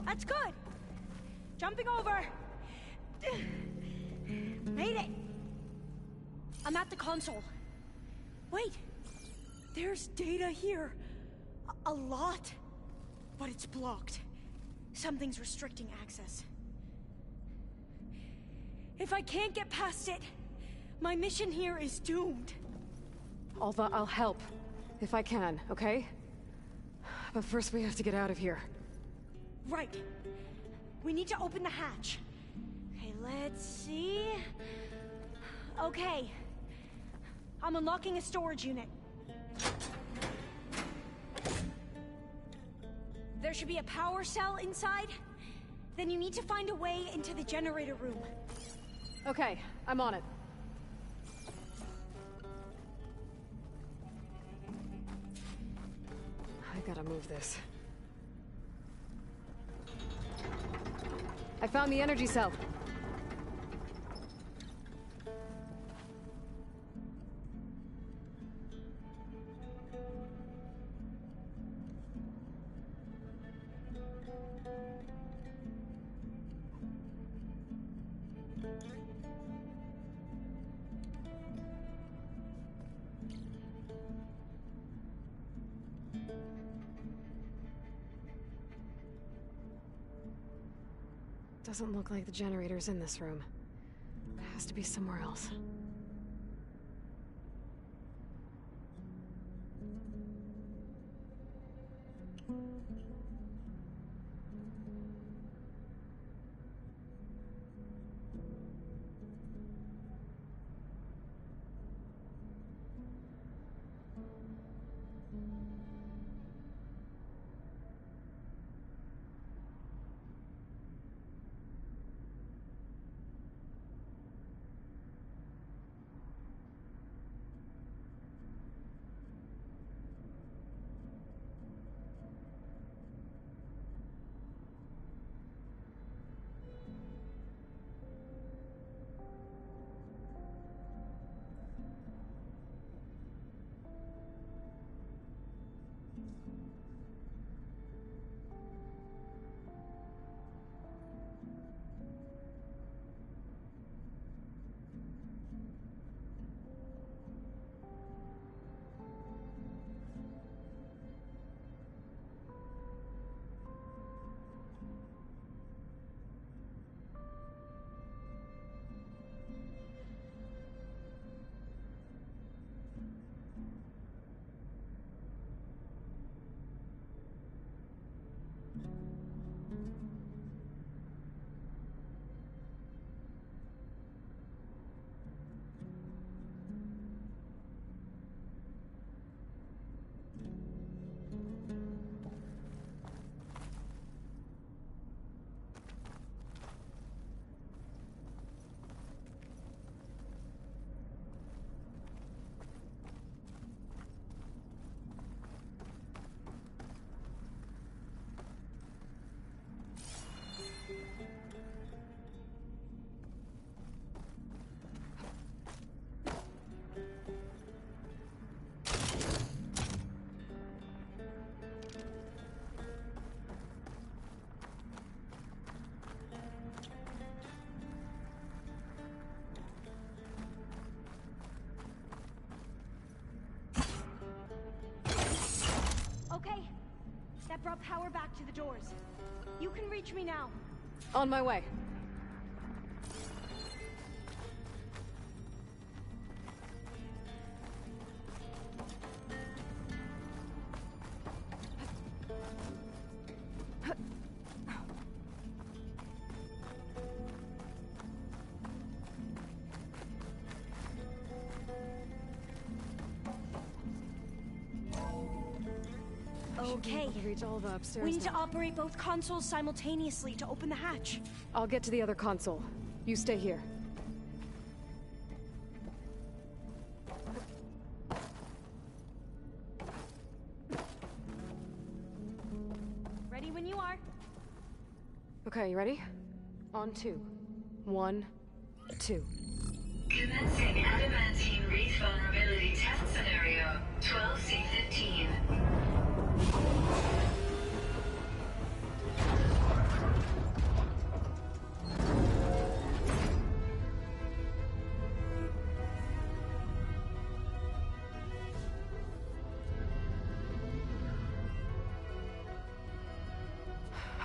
That's good! Jumping over! Made it! I'm at the console. Wait! There's data here. A lot. But it's blocked. Something's restricting access. If I can't get past it, my mission here is doomed. Alva, I'll help. If I can, okay? But first we have to get out of here. Right. We need to open the hatch. Okay, let's see... Okay. I'm unlocking a storage unit. There should be a power cell inside. Then you need to find a way into the generator room. Okay, I'm on it. I gotta move this. I found the energy cell. Doesn't look like the generator's in this room. It has to be somewhere else. Okay, that brought power back to the doors. You can reach me now. On my way. Okay. To reach all the upstairs We need to now. operate both consoles simultaneously to open the hatch. I'll get to the other console. You stay here. Ready when you are. Okay, you ready? On 2. 1, 2. Commencing adamantine wreath vulnerability test scenario 12C15.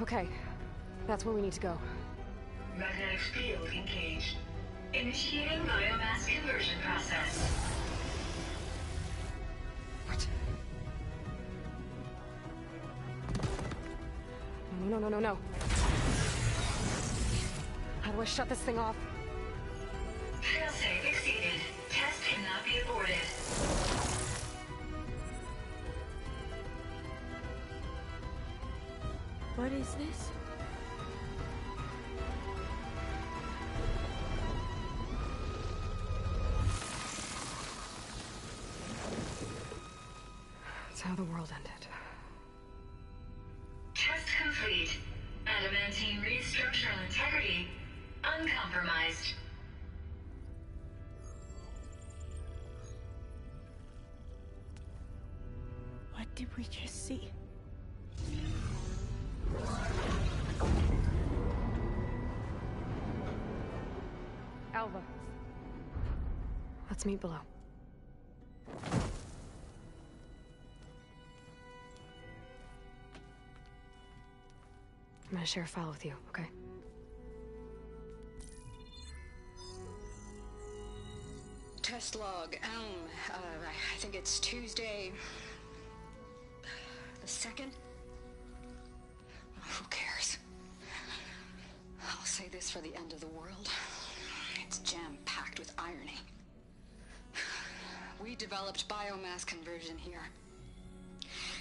Okay, that's where we need to go. Magnetic field engaged. Initiating biomass conversion process. What? No. How do I shut this thing off? Failsafe exceeded. Test cannot be aborted. What is this? It's how the world ended. Test complete. Adamantine wreath structural integrity uncompromised. What did we just see? Alva. Let's meet below. I'm gonna share a file with you, okay? test log, I think it's Tuesday... the 2nd? Who cares? I'll say this for the end of the world. It's jam-packed with irony. We developed biomass conversion here.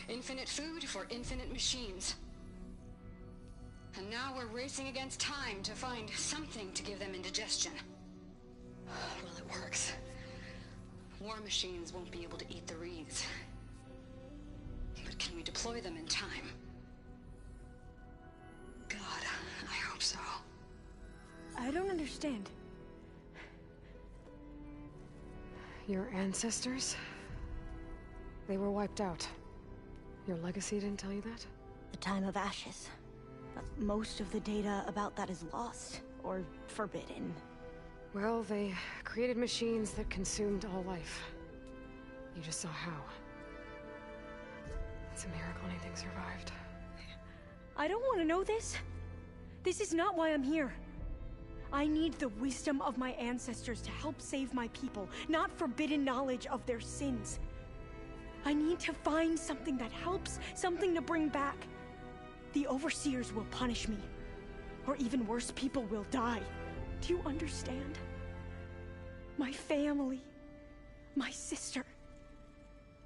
Infinite food for infinite machines. And now we're racing against time to find something to give them indigestion. Well, it works. War machines won't be able to eat the wreaths. But can we deploy them in time? God, I hope so. I don't understand. Your ancestors? They were wiped out. Your legacy didn't tell you that? The time of ashes. But most of the data about that is lost, or forbidden. Well, they created machines that consumed all life. You just saw how. It's a miracle anything survived. I don't want to know this. This is not why I'm here. I need the wisdom of my ancestors to help save my people, not forbidden knowledge of their sins. I need to find something that helps, something to bring back. The Overseers will punish me. Or even worse, people will die. Do you understand? My family. My sister.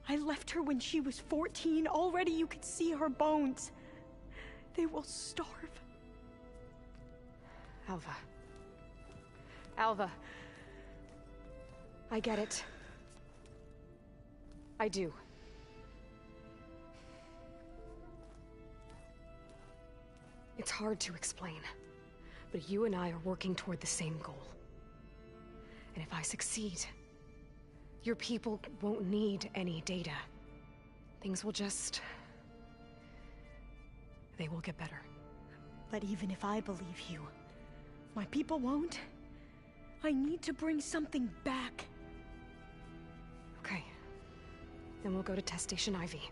I left her when she was 14. Already you could see her bones. They will starve. Alva. Alva. I get it. I do. It's hard to explain, but you and I are working toward the same goal. And if I succeed, your people won't need any data. Things will just... they will get better. But even if I believe you, my people won't. I need to bring something back. Okay. Then we'll go to Test Station Ivy.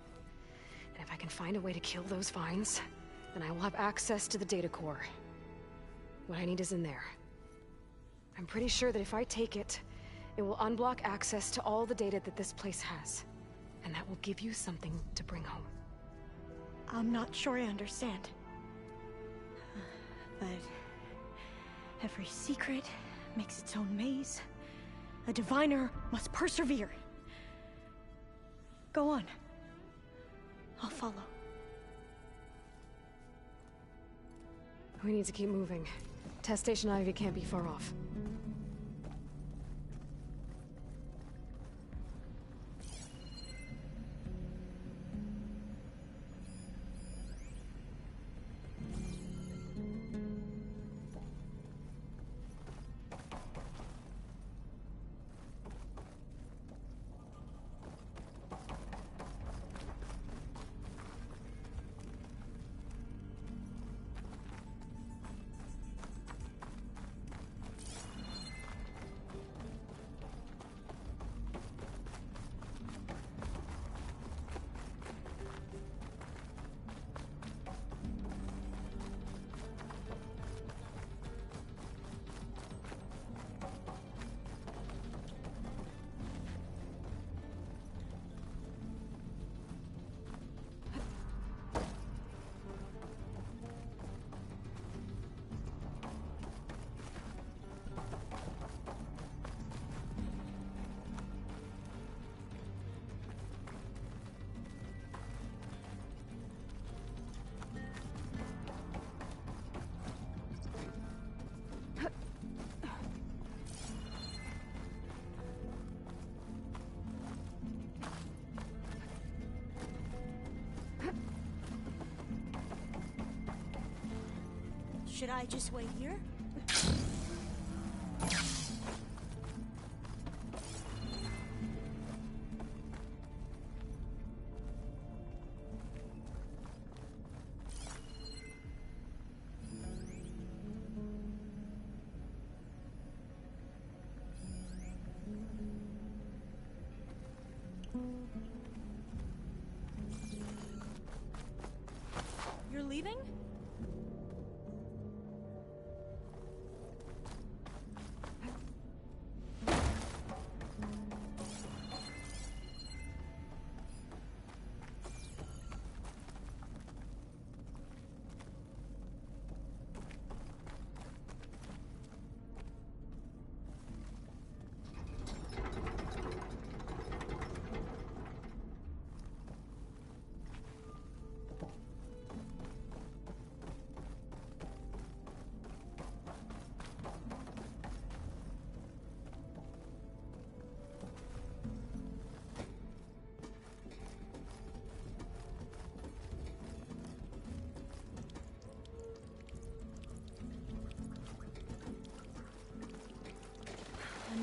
And if I can find a way to kill those vines, then I will have access to the data core. What I need is in there. I'm pretty sure that if I take it, it will unblock access to all the data that this place has. And that will give you something to bring home. I'm not sure I understand. But every secret makes its own maze. A diviner must persevere. Go on. I'll follow. We need to keep moving. Test Station Ivy can't be far off. Should I just wait here? You're leaving?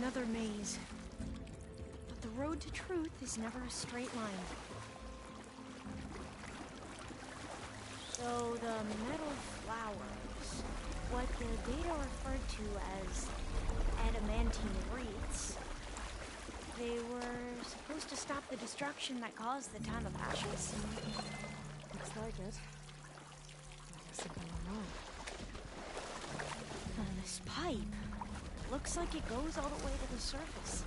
another maze. But the road to truth is never a straight line. So the metal flowers, what the data referred to as adamantine wreaths, they were supposed to stop the destruction that caused the Time of Ashes? Looks like it. I guess I'm going wrong. This pipe looks like it goes all the way to the surface.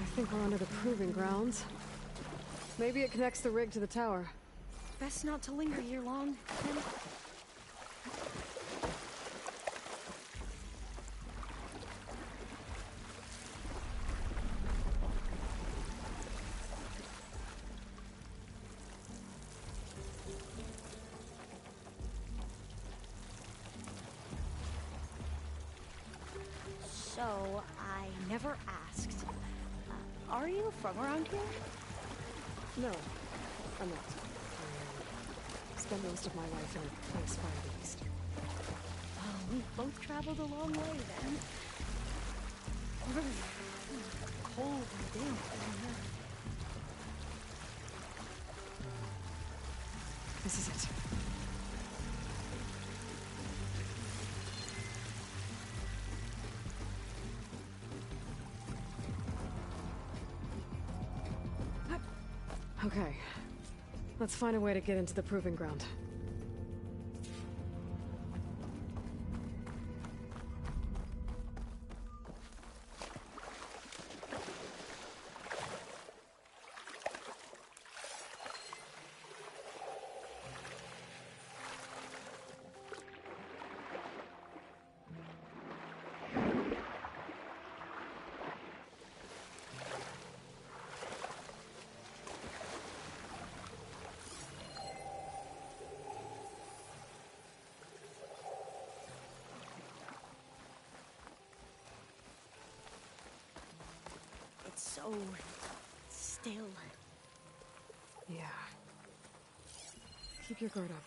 I think we're under the proving grounds. Maybe it connects the rig to the tower. Best not to linger here long, then. So, I never asked. Are you from around here? No, I'm not. I spent most of my life in a place far to the east. Oh, we both traveled a long way then. Cold and damp down here. This is it. Okay. Let's find a way to get into the proving ground. So still. Yeah. Keep your guard up.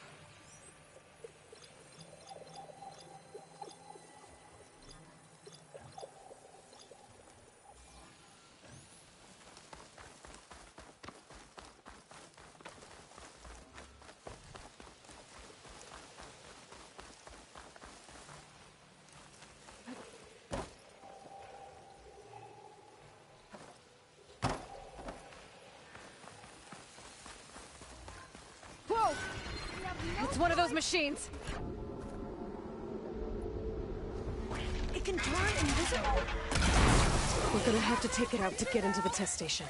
It's one of those machines! It can turn invisible? We're gonna have to take it out to get into the test station.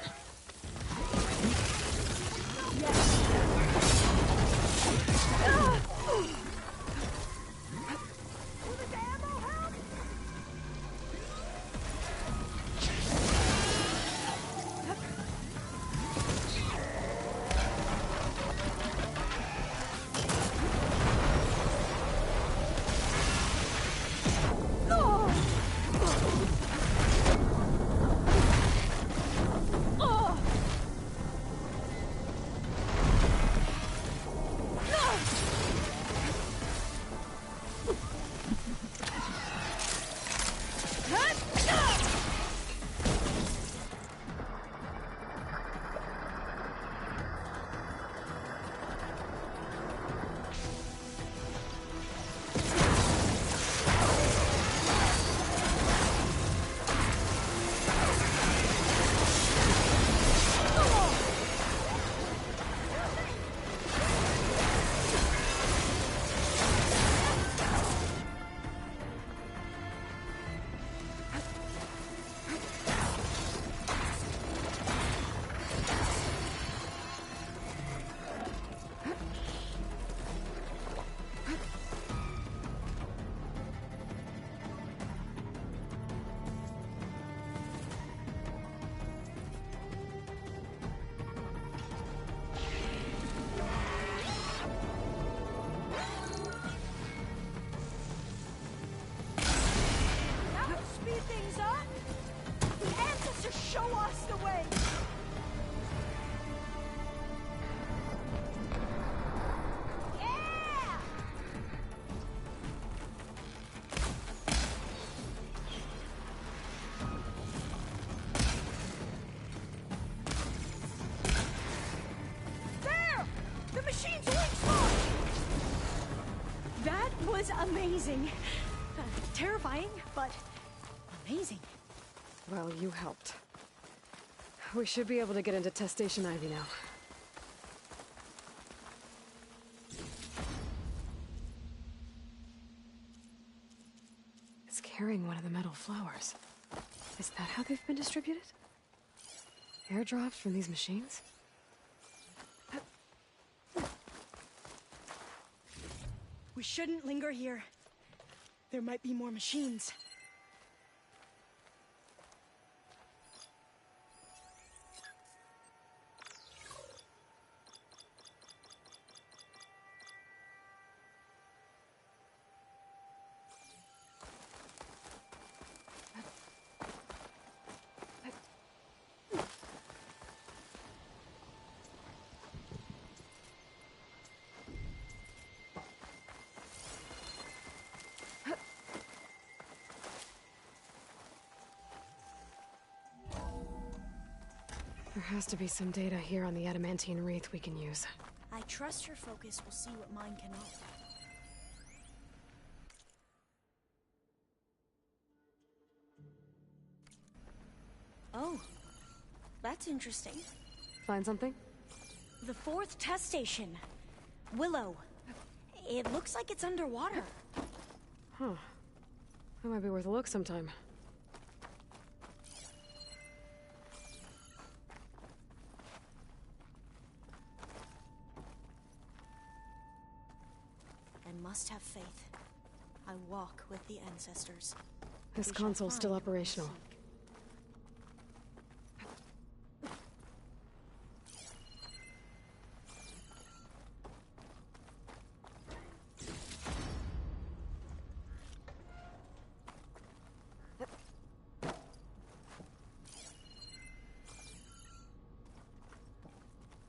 Oh! was amazing. Terrifying, but amazing. Well, you helped. We should be able to get into Test Station Ivy now. It's carrying one of the metal flowers. Is that how they've been distributed? Airdrops from these machines? We shouldn't linger here. There might be more machines. There has to be some data here on the adamantine wreath we can use. I trust your focus will see what mine cannot. Oh, that's interesting. Find something? The 4th test station. Willow. It looks like it's underwater. Huh. That might be worth a look sometime. I must have faith. I walk with the ancestors. This We shall console's still find what we operational. seek.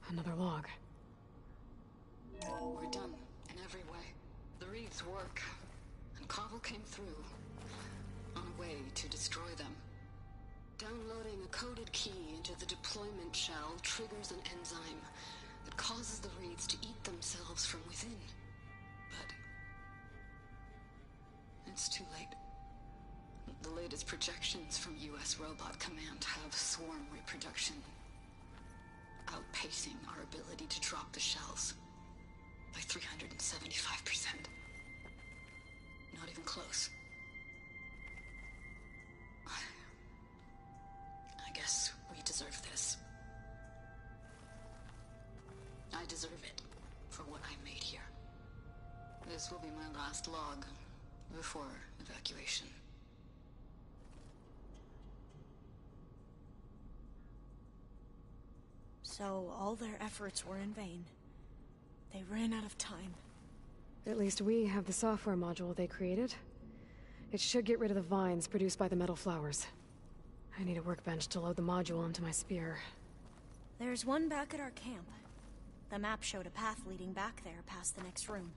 Another log. We're done, in every way. The reeds work, and Cobble came through, on a way to destroy them. Downloading a coded key into the deployment shell triggers an enzyme that causes the reeds to eat themselves from within. But it's too late. The latest projections from US Robot Command have swarm reproduction, outpacing our ability to drop the shells by 375%. Not even close. I guess we deserve this. I deserve it for what I made here. This will be my last log before evacuation. So all their efforts were in vain. They ran out of time. At least we have the software module they created. It should get rid of the vines produced by the metal flowers. I need a workbench to load the module onto my spear. There's one back at our camp. The map showed a path leading back there past the next room.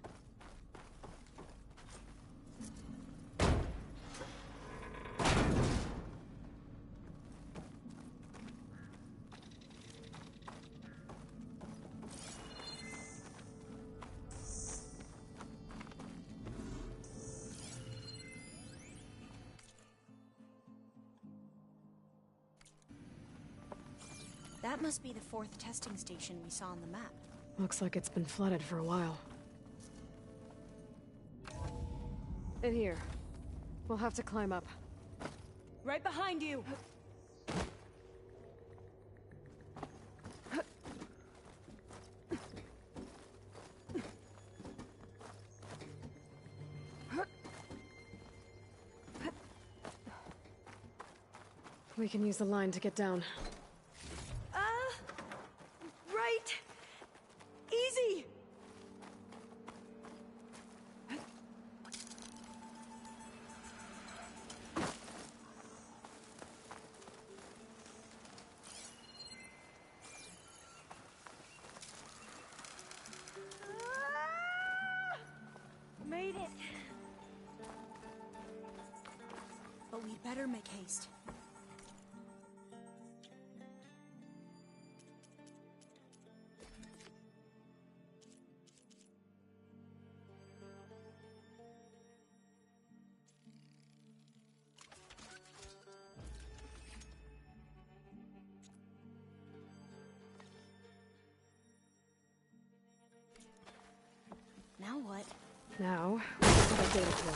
That must be the 4th testing station we saw on the map. Looks like it's been flooded for a while. In here. We'll have to climb up. Right behind you! We can use the line to get down. Right! Easy! Made it! But we'd better make haste. Now what? Now, we get to the data core.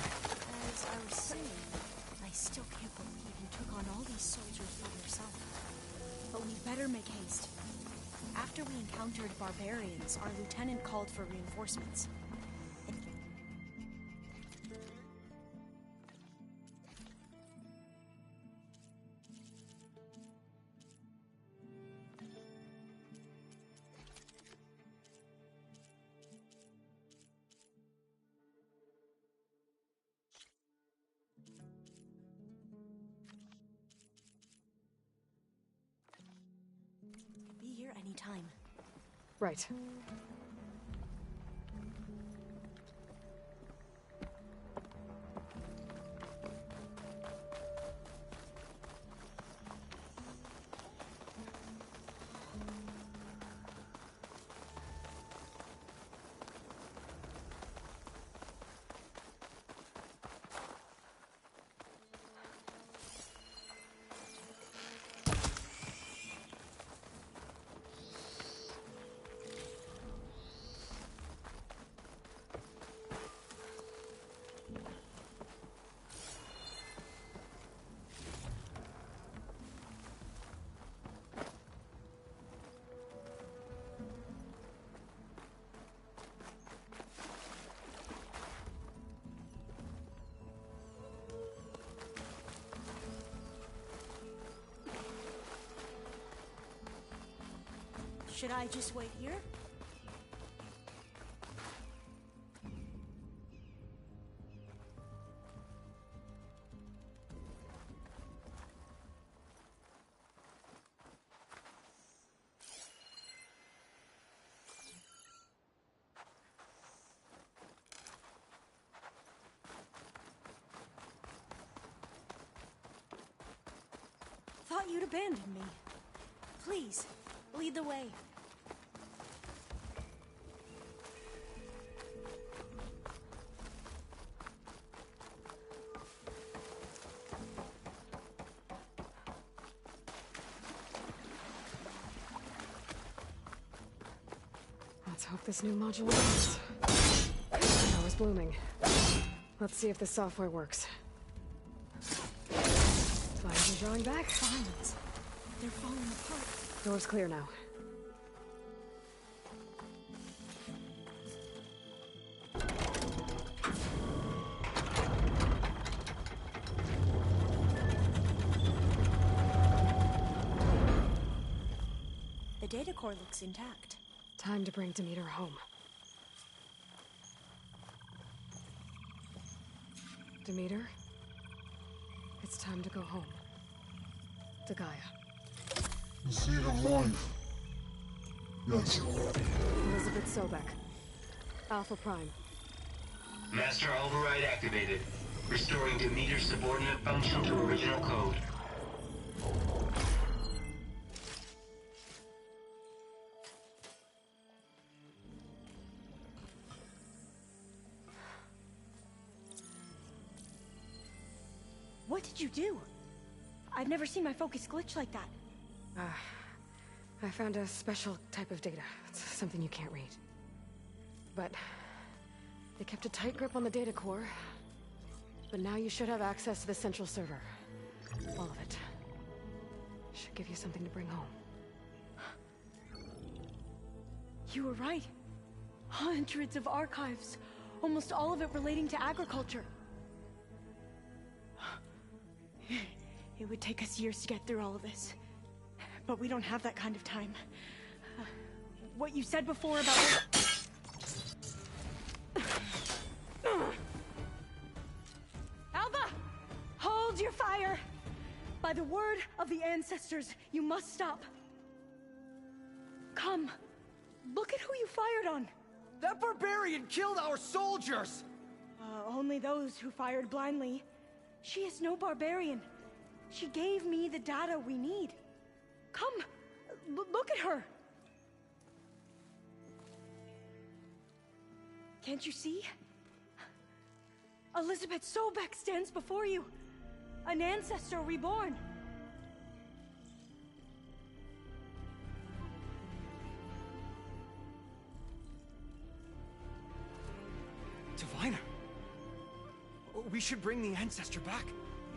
As I was saying, I still can't believe you took on all these soldiers by yourself. But we better make haste. After we encountered barbarians, our lieutenant called for reinforcements. Be here anytime. Right. Should I just wait here? Thought you'd abandoned me. Please, lead the way. Let's hope this new module works. Power's blooming. Let's see if the software works. Fires are drawing back. Vines. They're falling apart. Door's clear now. The data core looks intact. Time to bring Demeter home. Demeter, it's time to go home. To Gaia. The seed of life. Yes. Elizabeth Sobek. Alpha Prime. Master override activated. Restoring Demeter's subordinate function to original code. What did you do? I've never seen my focus glitch like that. I found a special type of data. It's something you can't read. But they kept a tight grip on the data core. But now you should have access to the central server. All of it. Should give you something to bring home. You were right. Hundreds of archives. Almost all of it relating to agriculture. It would take us years to get through all of this. But we don't have that kind of time. What you said before about... Alva! Hold your fire! By the word of the ancestors, you must stop. Come. Look at who you fired on. That barbarian killed our soldiers! Only those who fired blindly. She is no barbarian. She gave me the data we need. Come, look at her. Can't you see? Elizabeth Sobek stands before you. An ancestor reborn. Diviner! We should bring the Ancestor back.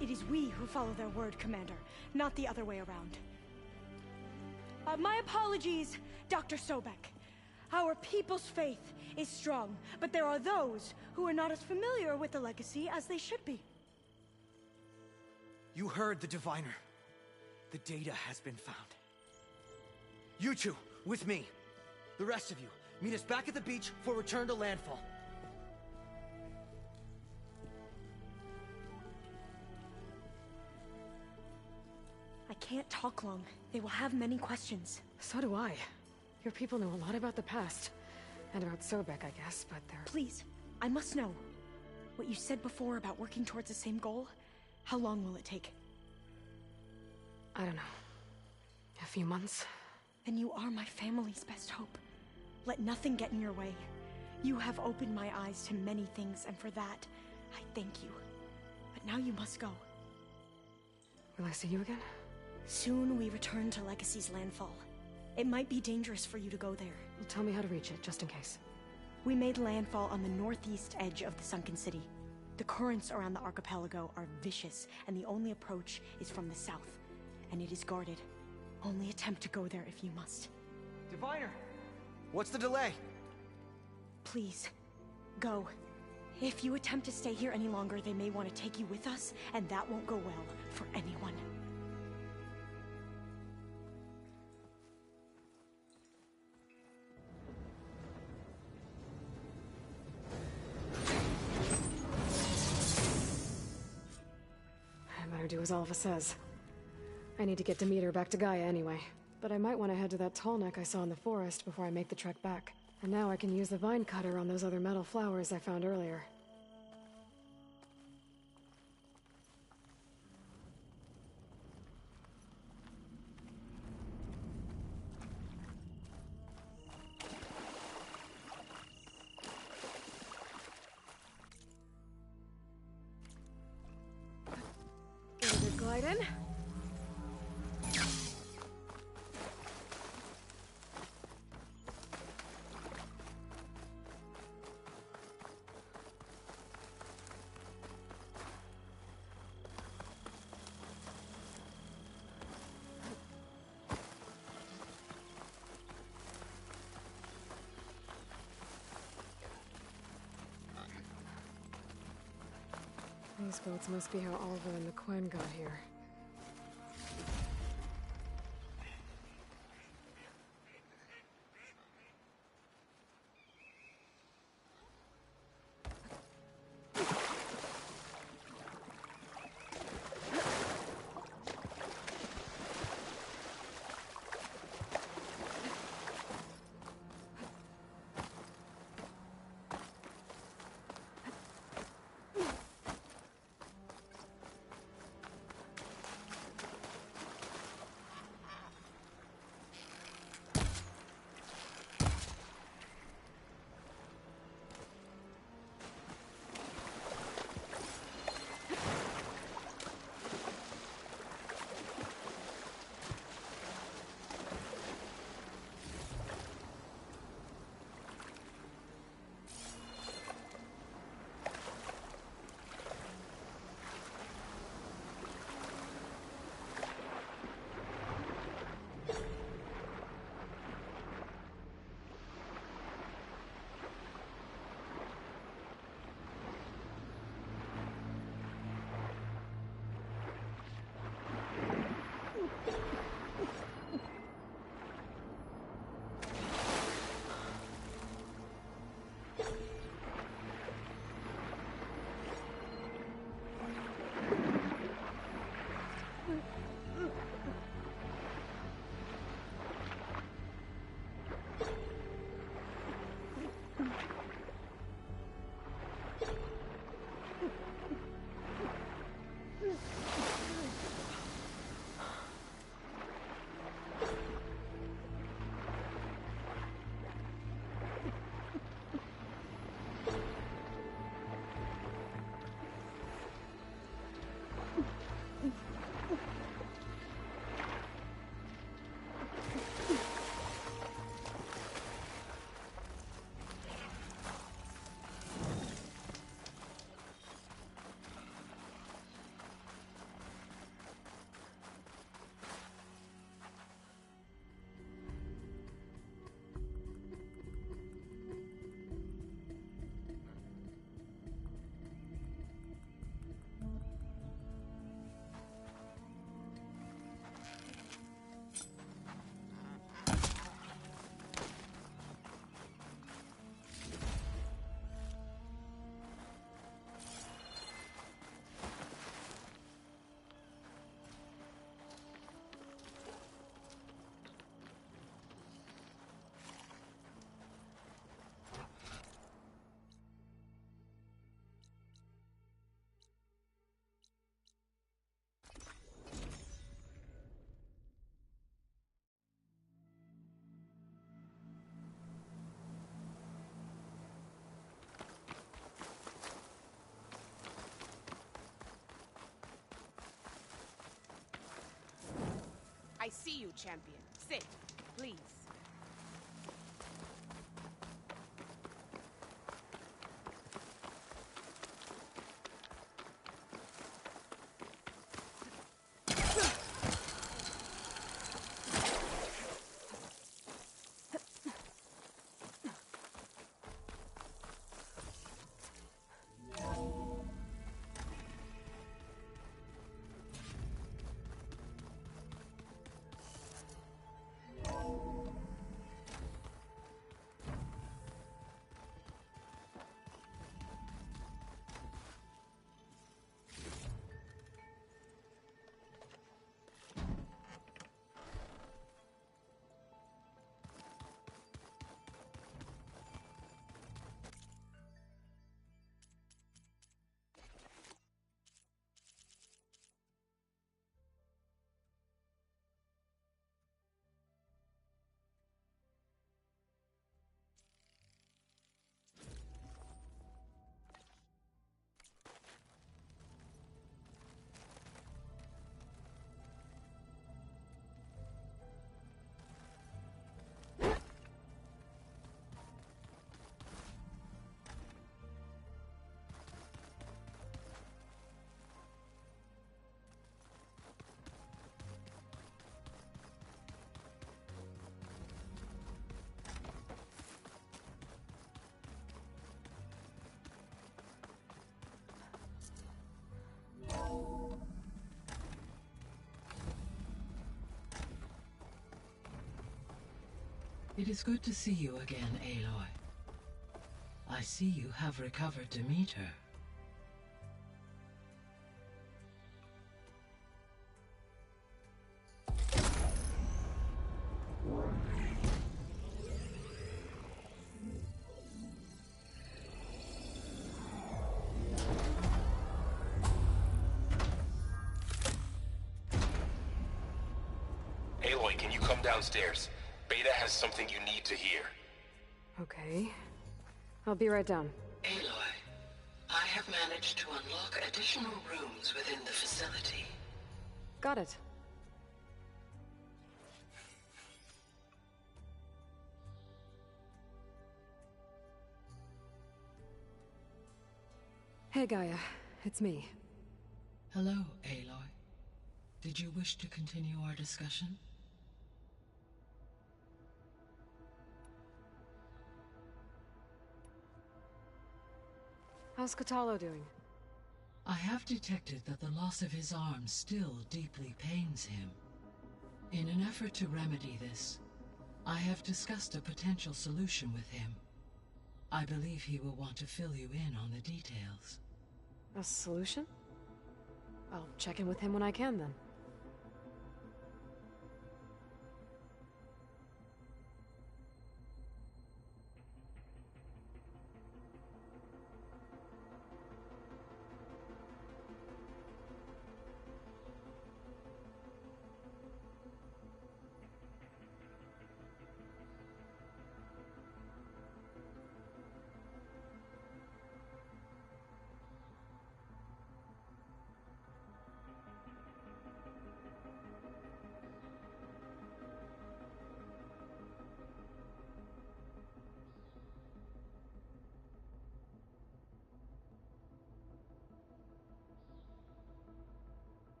It is we who follow their word, Commander, not the other way around. My apologies, Dr. Sobek. Our people's faith is strong, but there are those who are not as familiar with the legacy as they should be. You heard the Diviner. The data has been found. You two, with me. The rest of you, meet us back at the beach for return to landfall. I can't talk long. They will have many questions. So do I. Your people know a lot about the past. And about Sobek, I guess, but they're... Please, I must know. What you said before about working towards the same goal, how long will it take? I don't know. A few months? Then you are my family's best hope. Let nothing get in your way. You have opened my eyes to many things, and for that, I thank you. But now you must go. Will I see you again? Soon we return to Legacy's landfall. It might be dangerous for you to go there. Well, tell me how to reach it, just in case. We made landfall on the northeast edge of the sunken city. The currents around the archipelago are vicious, and the only approach is from the south. And it is guarded. Only attempt to go there if you must. Diviner! What's the delay? Please, go. If you attempt to stay here any longer, they may want to take you with us, and that won't go well for anyone. I better do as Alva says. I need to get Demeter back to Gaia anyway. But I might want to head to that tall neck I saw in the forest before I make the trek back. And now I can use the vine cutter on those other metal flowers I found earlier. Get a good glide in. These boats must be how Alva and the Quen got here. see you, champion. Sit, please. It is good to see you again, Aloy. I see you have recovered Demeter. Aloy, can you come downstairs? Beta has something you need to hear. Okay. I'll be right down. Aloy, I have managed to unlock additional rooms within the facility. Got it. Hey, Gaia. It's me. Hello, Aloy. Did you wish to continue our discussion? How's Kotallo doing? I have detected that the loss of his arm still deeply pains him. In an effort to remedy this, I have discussed a potential solution with him. I believe he will want to fill you in on the details. A solution? I'll check in with him when I can, then.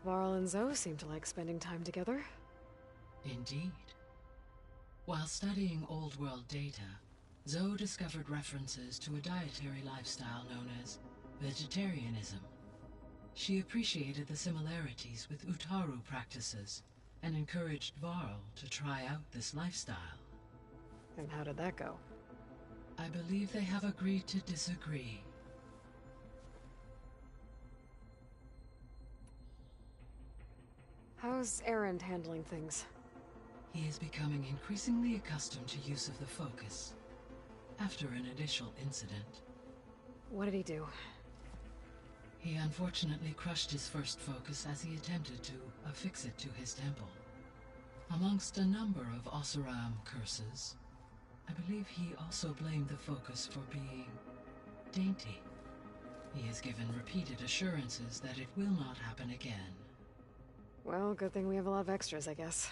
Varl and Zoe seem to like spending time together. Indeed. While studying Old World data, Zoe discovered references to a dietary lifestyle known as vegetarianism. She appreciated the similarities with Utaru practices and encouraged Varl to try out this lifestyle. And how did that go? I believe they have agreed to disagree. How's Erend handling things? He is becoming increasingly accustomed to use of the focus, after an initial incident. What did he do? He unfortunately crushed his first focus as he attempted to affix it to his temple. Amongst a number of Oseram curses, I believe he also blamed the focus for being dainty. He has given repeated assurances that it will not happen again. Well, good thing we have a lot of extras, I guess.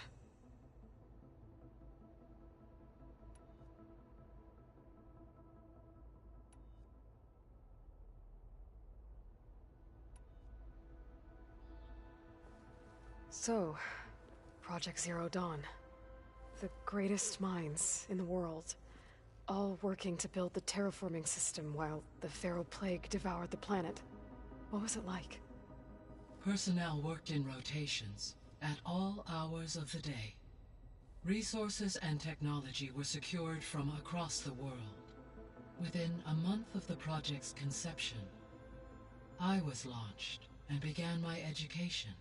So, Project Zero Dawn. The greatest minds in the world, all working to build the terraforming system while the Pharaoh Plague devoured the planet. What was it like? Personnel worked in rotations, at all hours of the day. Resources and technology were secured from across the world. Within a month of the project's conception, I was launched and began my education.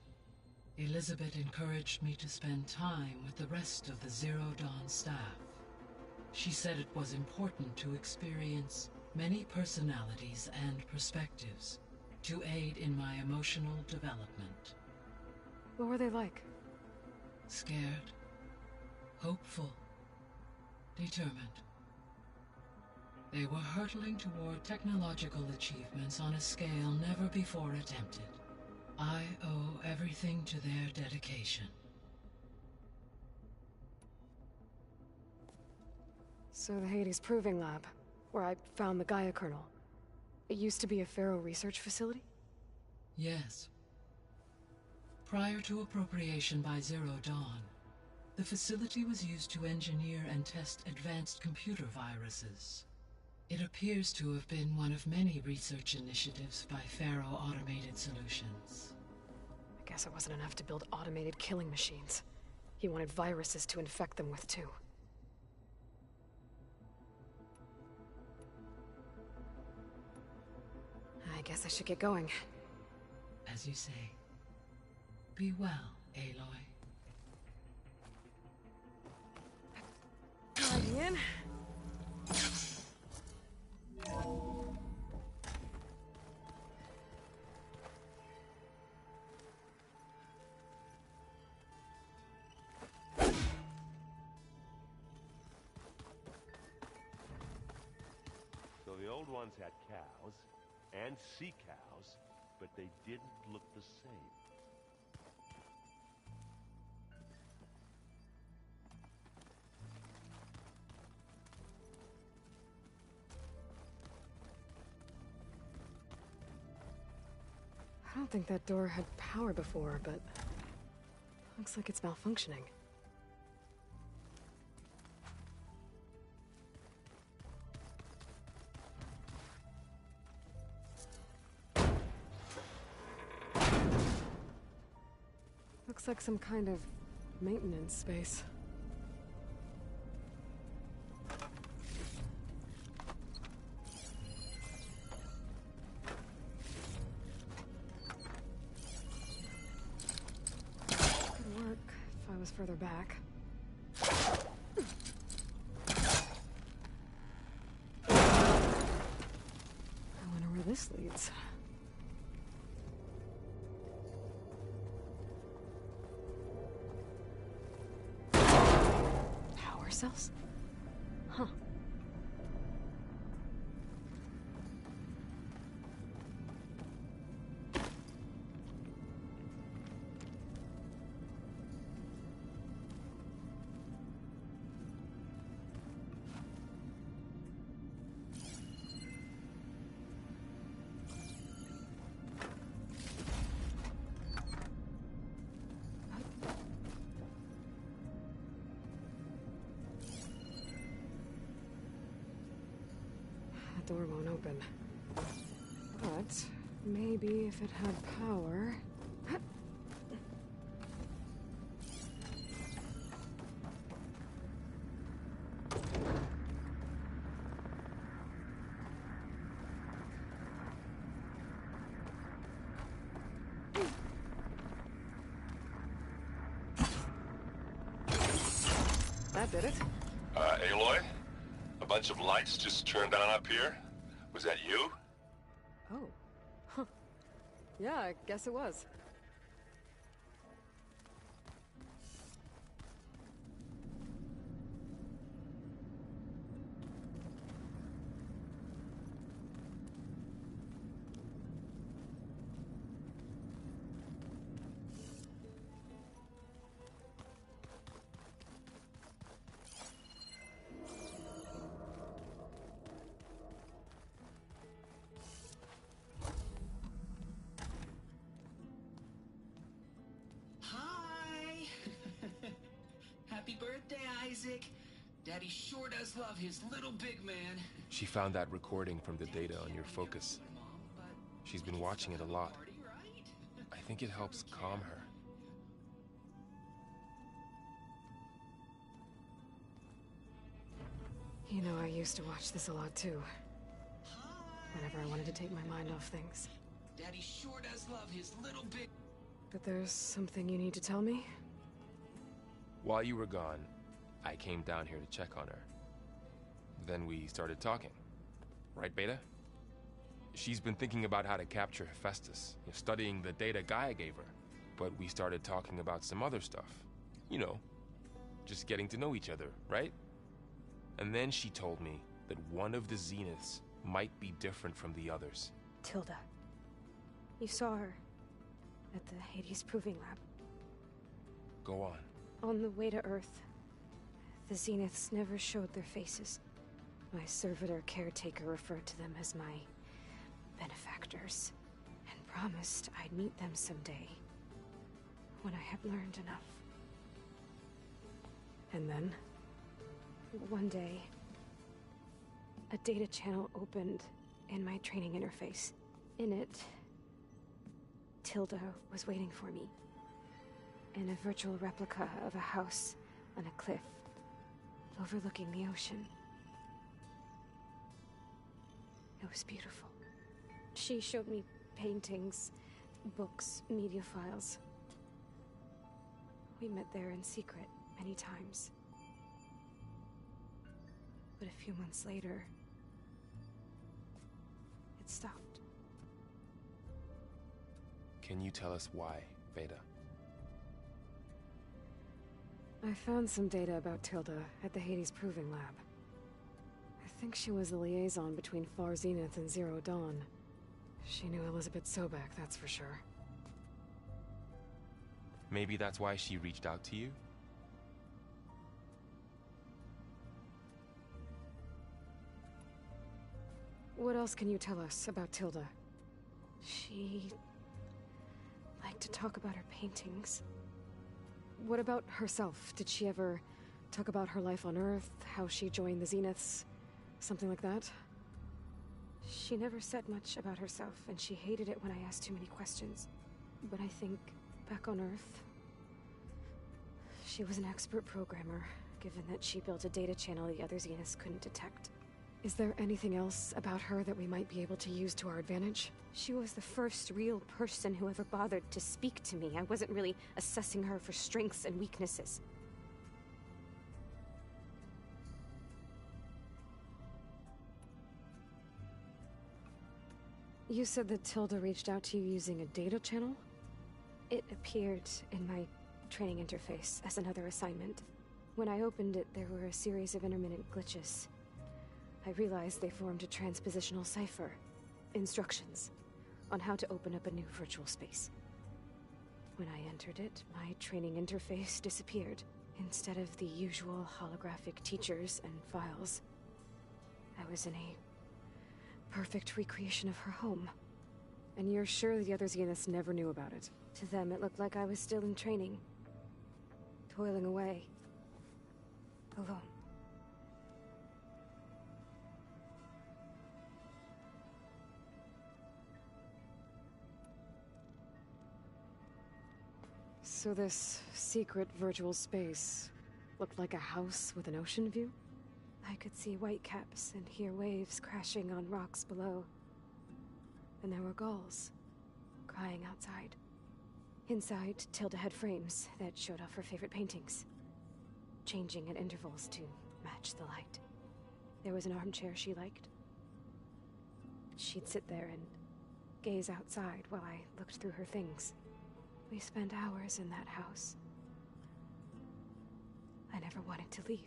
Elizabeth encouraged me to spend time with the rest of the Zero Dawn staff. She said it was important to experience many personalities and perspectives to aid in my emotional development. What were they like? Scared, hopeful, determined. They were hurtling toward technological achievements on a scale never before attempted. I owe everything to their dedication. So the Hades Proving Lab, where I found the Gaia kernel. It used to be a Pharaoh research facility? Yes. Prior to appropriation by Zero Dawn, the facility was used to engineer and test advanced computer viruses. It appears to have been one of many research initiatives by Pharaoh Automated Solutions. I guess it wasn't enough to build automated killing machines. He wanted viruses to infect them with, too. I guess I should get going. As you say. Be well, Aloy. Guardian. So the old ones had cows and sea cows, but they didn't look the same. I don't think that door had power before, but looks like it's malfunctioning. Looks like some kind of maintenance space. Could work if I was further back. I wonder where this leads. Cells? Huh. The door won't open. But maybe if it had power... That did it. Aloy? A bunch of lights just turned on up here? Was that you? Oh. Huh. Yeah, I guess it was. Isaac. Daddy sure does love his little big man. She found that recording from the data on your focus. She's been watching it a lot. I think it helps calm her. You know, I used to watch this a lot too. Whenever I wanted to take my mind off things. Daddy sure does love his little big... But there's something you need to tell me? While you were gone, I came down here to check on her. Then we started talking. Right, Beta? She's been thinking about how to capture Hephaestus, studying the data Gaia gave her. But we started talking about some other stuff. You know, just getting to know each other, right? And then she told me that one of the Zeniths might be different from the others. Tilda. You saw her at the Hades Proving Lab. Go on. On the way to Earth, the Zeniths never showed their faces. My servitor caretaker referred to them as my benefactors, and promised I'd meet them someday, when I had learned enough. And then? One day, a data channel opened in my training interface. In it, Tilda was waiting for me. In a virtual replica of a house on a cliff, overlooking the ocean. It was beautiful. She showed me paintings, books, media files. We met there in secret many times. But a few months later, it stopped. Can you tell us why, Beta? I found some data about Tilda at the Hades Proving Lab. I think she was the liaison between Far Zenith and Zero Dawn. She knew Elizabeth Sobek, that's for sure. Maybe that's why she reached out to you? What else can you tell us about Tilda? She liked to talk about her paintings. What about herself? Did she ever talk about her life on Earth, how she joined the Zeniths, something like that? She never said much about herself, and she hated it when I asked too many questions. But I think, back on Earth, she was an expert programmer, given that she built a data channel the other Zeniths couldn't detect. Is there anything else about her that we might be able to use to our advantage? She was the first real person who ever bothered to speak to me. I wasn't really assessing her for strengths and weaknesses. You said that Tilda reached out to you using a data channel? It appeared in my training interface as another assignment. When I opened it, there were a series of intermittent glitches. I realized they formed a transpositional cipher. Instructions on how to open up a new virtual space. When I entered it, my training interface disappeared. Instead of the usual holographic teachers and files, I was in a perfect recreation of her home. And you're sure the other Zeniths never knew about it? To them, it looked like I was still in training. Toiling away. Alone. So this secret virtual space looked like a house with an ocean view? I could see whitecaps and hear waves crashing on rocks below. And there were gulls crying outside. Inside, Tilda had frames that showed off her favorite paintings, changing at intervals to match the light. There was an armchair she liked. She'd sit there and gaze outside while I looked through her things. We spent hours in that house. I never wanted to leave.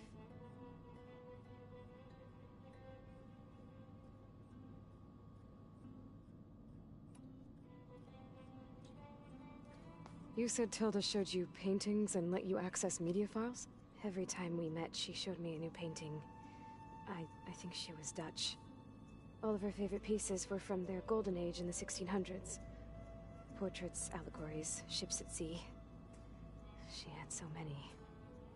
You said Tilda showed you paintings and let you access media files? Every time we met, she showed me a new painting. I think she was Dutch. All of her favorite pieces were from their golden age in the 1600s. Portraits, allegories, ships at sea. She had so many.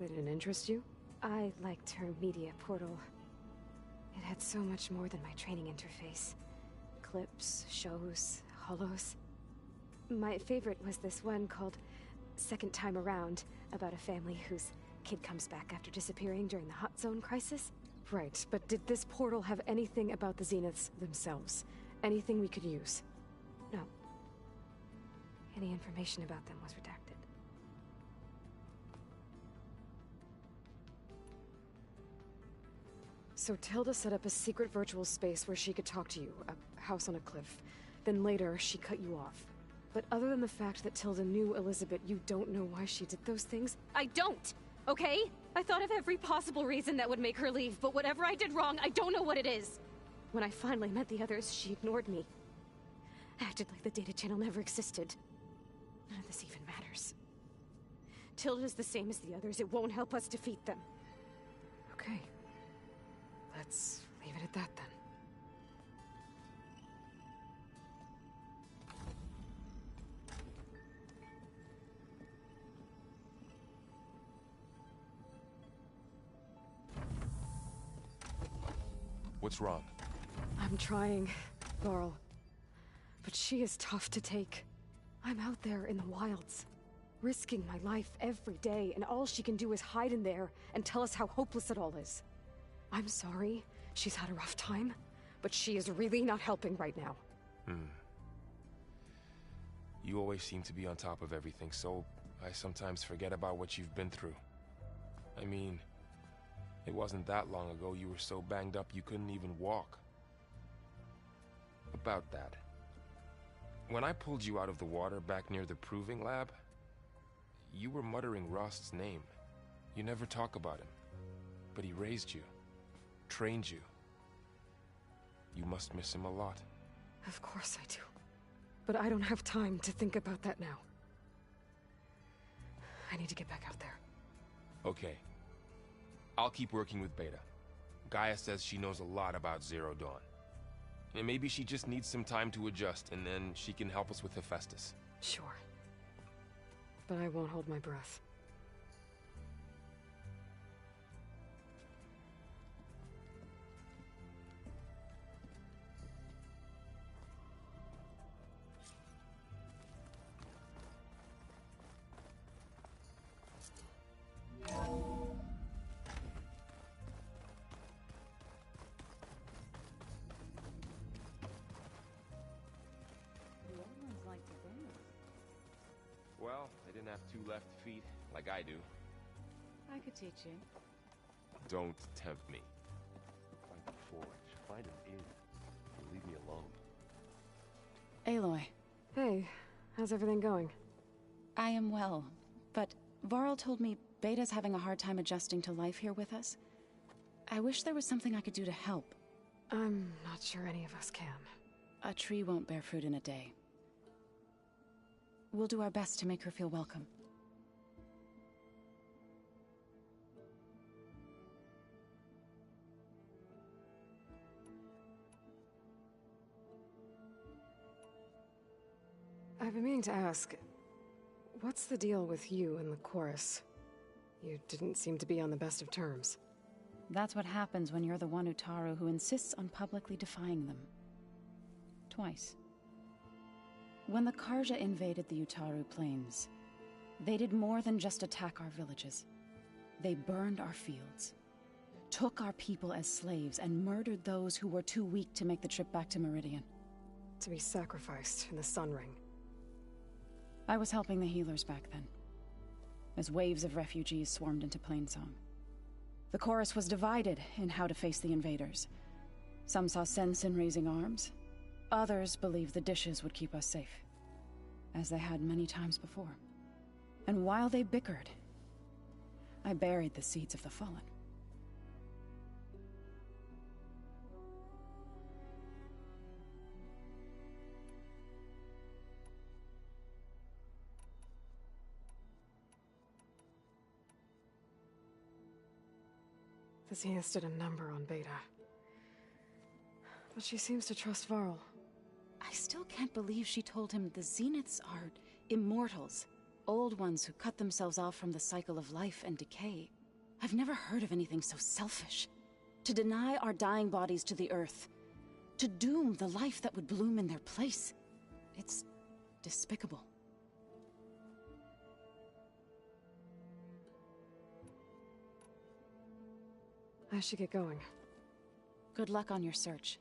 They didn't interest you? I liked her media portal. It had so much more than my training interface. Clips, shows, holos. My favorite was this one called Second Time Around, about a family whose kid comes back after disappearing during the Hot Zone crisis. Right, but did this portal have anything about the Zeniths themselves? Anything we could use? No. Any information about them was redacted. So Tilda set up a secret virtual space where she could talk to you, a house on a cliff. Then later, she cut you off. But other than the fact that Tilda knew Elizabeth, you don't know why she did those things? I don't! Okay? I thought of every possible reason that would make her leave, but whatever I did wrong, I don't know what it is! When I finally met the others, she ignored me. Acted like the data channel never existed. None of this even matters. Tilda's the same as the others. It won't help us defeat them. Okay. Let's leave it at that, then. What's wrong? I'm trying, Varl. But she is tough to take. I'm out there in the wilds, risking my life every day, and all she can do is hide in there and tell us how hopeless it all is. I'm sorry, she's had a rough time, but she is really not helping right now. You always seem to be on top of everything, so I sometimes forget about what you've been through. I mean, it wasn't that long ago you were so banged up you couldn't even walk. About that. When I pulled you out of the water back near the proving lab, you were muttering Rost's name. You never talk about him. But he raised you. Trained you. You must miss him a lot. Of course I do. But I don't have time to think about that now. I need to get back out there. Okay. I'll keep working with Beta. Gaia says she knows a lot about Zero Dawn. And maybe she just needs some time to adjust, and then she can help us with Hephaestus. Sure. But I won't hold my breath. Well, they didn't have two left feet, like I do. I could teach you. Don't tempt me. Find the forge, find an inn, and leave me alone. Aloy. Hey, how's everything going? I am well, but Varl told me Beta's having a hard time adjusting to life here with us. I wish there was something I could do to help. I'm not sure any of us can. A tree won't bear fruit in a day. We'll do our best to make her feel welcome. I've been meaning to ask, what's the deal with you and the chorus? You didn't seem to be on the best of terms. That's what happens when you're the one Utaru who insists on publicly defying them. Twice. When the Karja invaded the Utaru plains, they did more than just attack our villages. They burned our fields, took our people as slaves, and murdered those who were too weak to make the trip back to Meridian. To be sacrificed in the Sun Ring. I was helping the healers back then, as waves of refugees swarmed into Plainsong. The chorus was divided in how to face the invaders. Some saw sense in raising arms. Others believed the dishes would keep us safe, as they had many times before. And while they bickered, I buried the seeds of the fallen. The Zeniths did a number on Beta. But she seems to trust Varl. I still can't believe she told him the Zeniths are immortals. Old ones who cut themselves off from the cycle of life and decay. I've never heard of anything so selfish. To deny our dying bodies to the Earth. To doom the life that would bloom in their place. It's despicable. I should get going. Good luck on your search.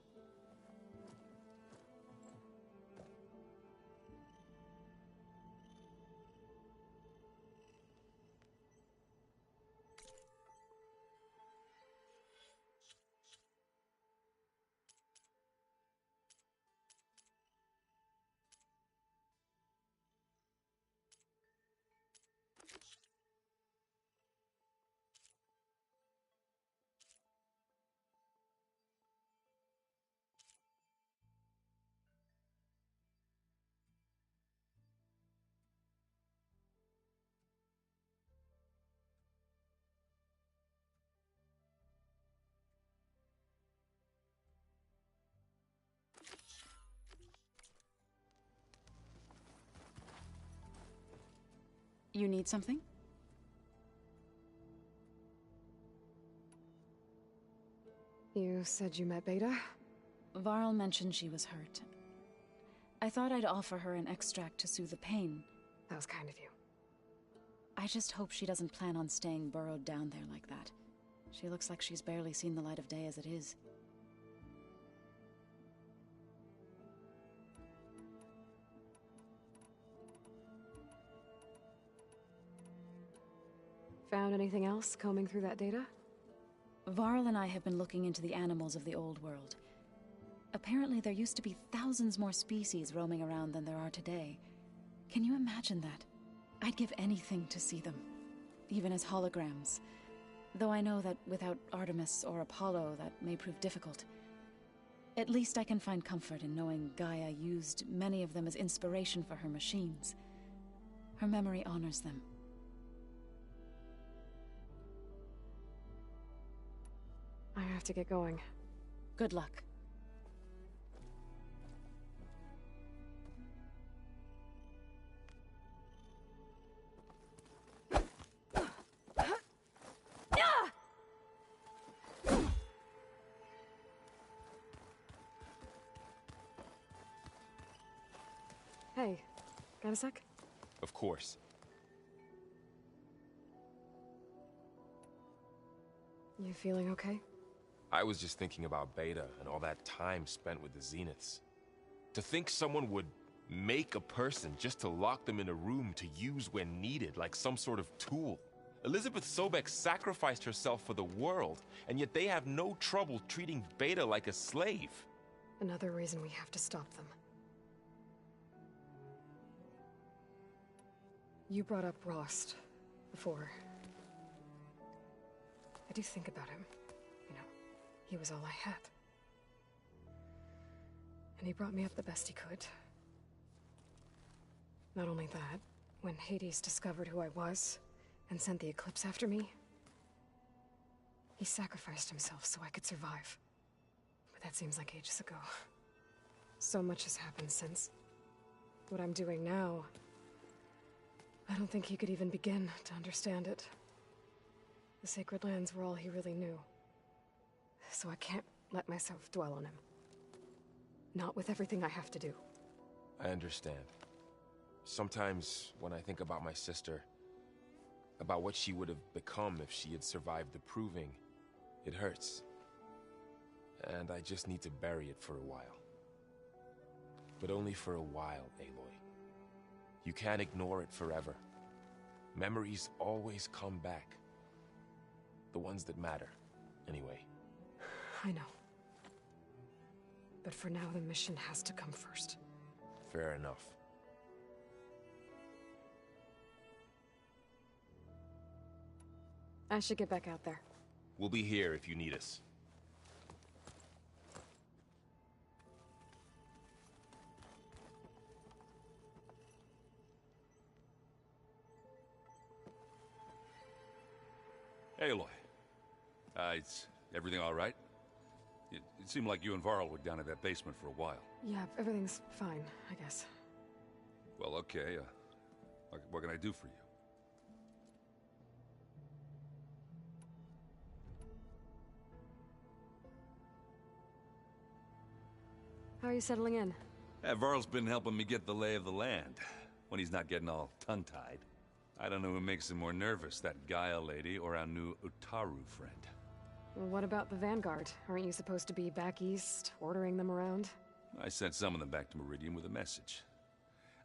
You need something? You said you met Beta? Varl mentioned she was hurt. I thought I'd offer her an extract to soothe the pain. That was kind of you. I just hope she doesn't plan on staying burrowed down there like that. She looks like she's barely seen the light of day as it is. Found anything else combing through that data? Varl and I have been looking into the animals of the old world. Apparently there used to be thousands more species roaming around than there are today. Can you imagine that? I'd give anything to see them, even as holograms. Though I know that without Artemis or Apollo, that may prove difficult. At least I can find comfort in knowing Gaia used many of them as inspiration for her machines. Her memory honors them. I have to get going. Good luck. Hey, got a sec? Of course. You feeling okay? I was just thinking about Beta and all that time spent with the Zeniths. To think someone would make a person just to lock them in a room to use when needed, like some sort of tool. Elizabeth Sobek sacrificed herself for the world, and yet they have no trouble treating Beta like a slave. Another reason we have to stop them. You brought up Rost before. I do think about him. You know, he was all I had. And he brought me up the best he could. Not only that, when Hades discovered who I was and sent the Eclipse after me, he sacrificed himself so I could survive. But that seems like ages ago. So much has happened since. What I'm doing now, I don't think he could even begin to understand it. The Sacred Lands were all he really knew. So I can't let myself dwell on him. Not with everything I have to do. I understand. Sometimes, when I think about my sister, about what she would have become if she had survived the Proving, it hurts. And I just need to bury it for a while. But only for a while, Aloy. You can't ignore it forever. Memories always come back. The ones that matter, anyway. I know. But for now, the mission has to come first. Fair enough. I should get back out there. We'll be here if you need us. Aloy. Is everything all right? It seemed like you and Varl were down in that basement for a while. Yeah, everything's fine, I guess. Well, okay. What can I do for you? How are you settling in? Varl's been helping me get the lay of the land, when he's not getting all tongue-tied. I don't know who makes him more nervous, that Gaia lady or our new Utaru friend. What about the Vanguard? Aren't you supposed to be back east, ordering them around? I sent some of them back to Meridian with a message.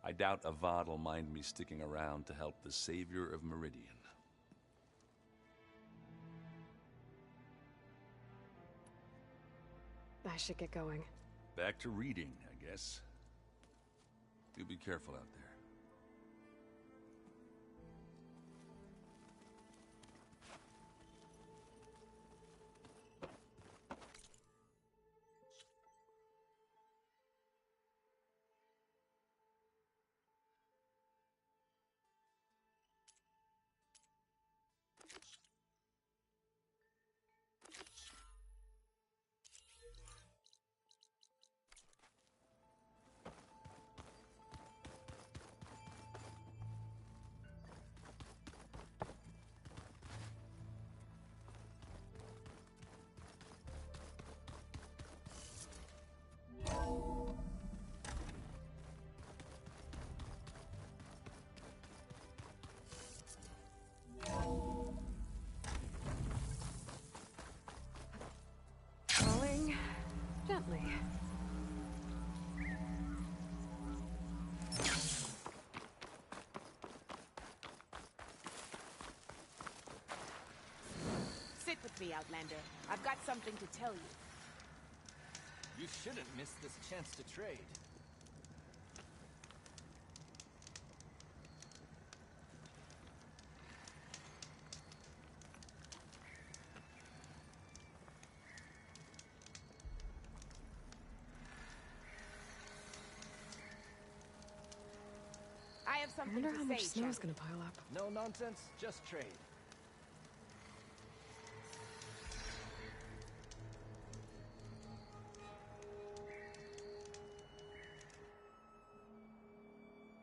I doubt Avad will mind me sticking around to help the savior of Meridian. I should get going. Back to reading, I guess. You be careful out there. Falling gently. Sit with me, Outlander. I've got something to tell you. You shouldn't miss this chance to trade. I have I something wonder to how say, much snow's champion. gonna pile up. No nonsense, just trade.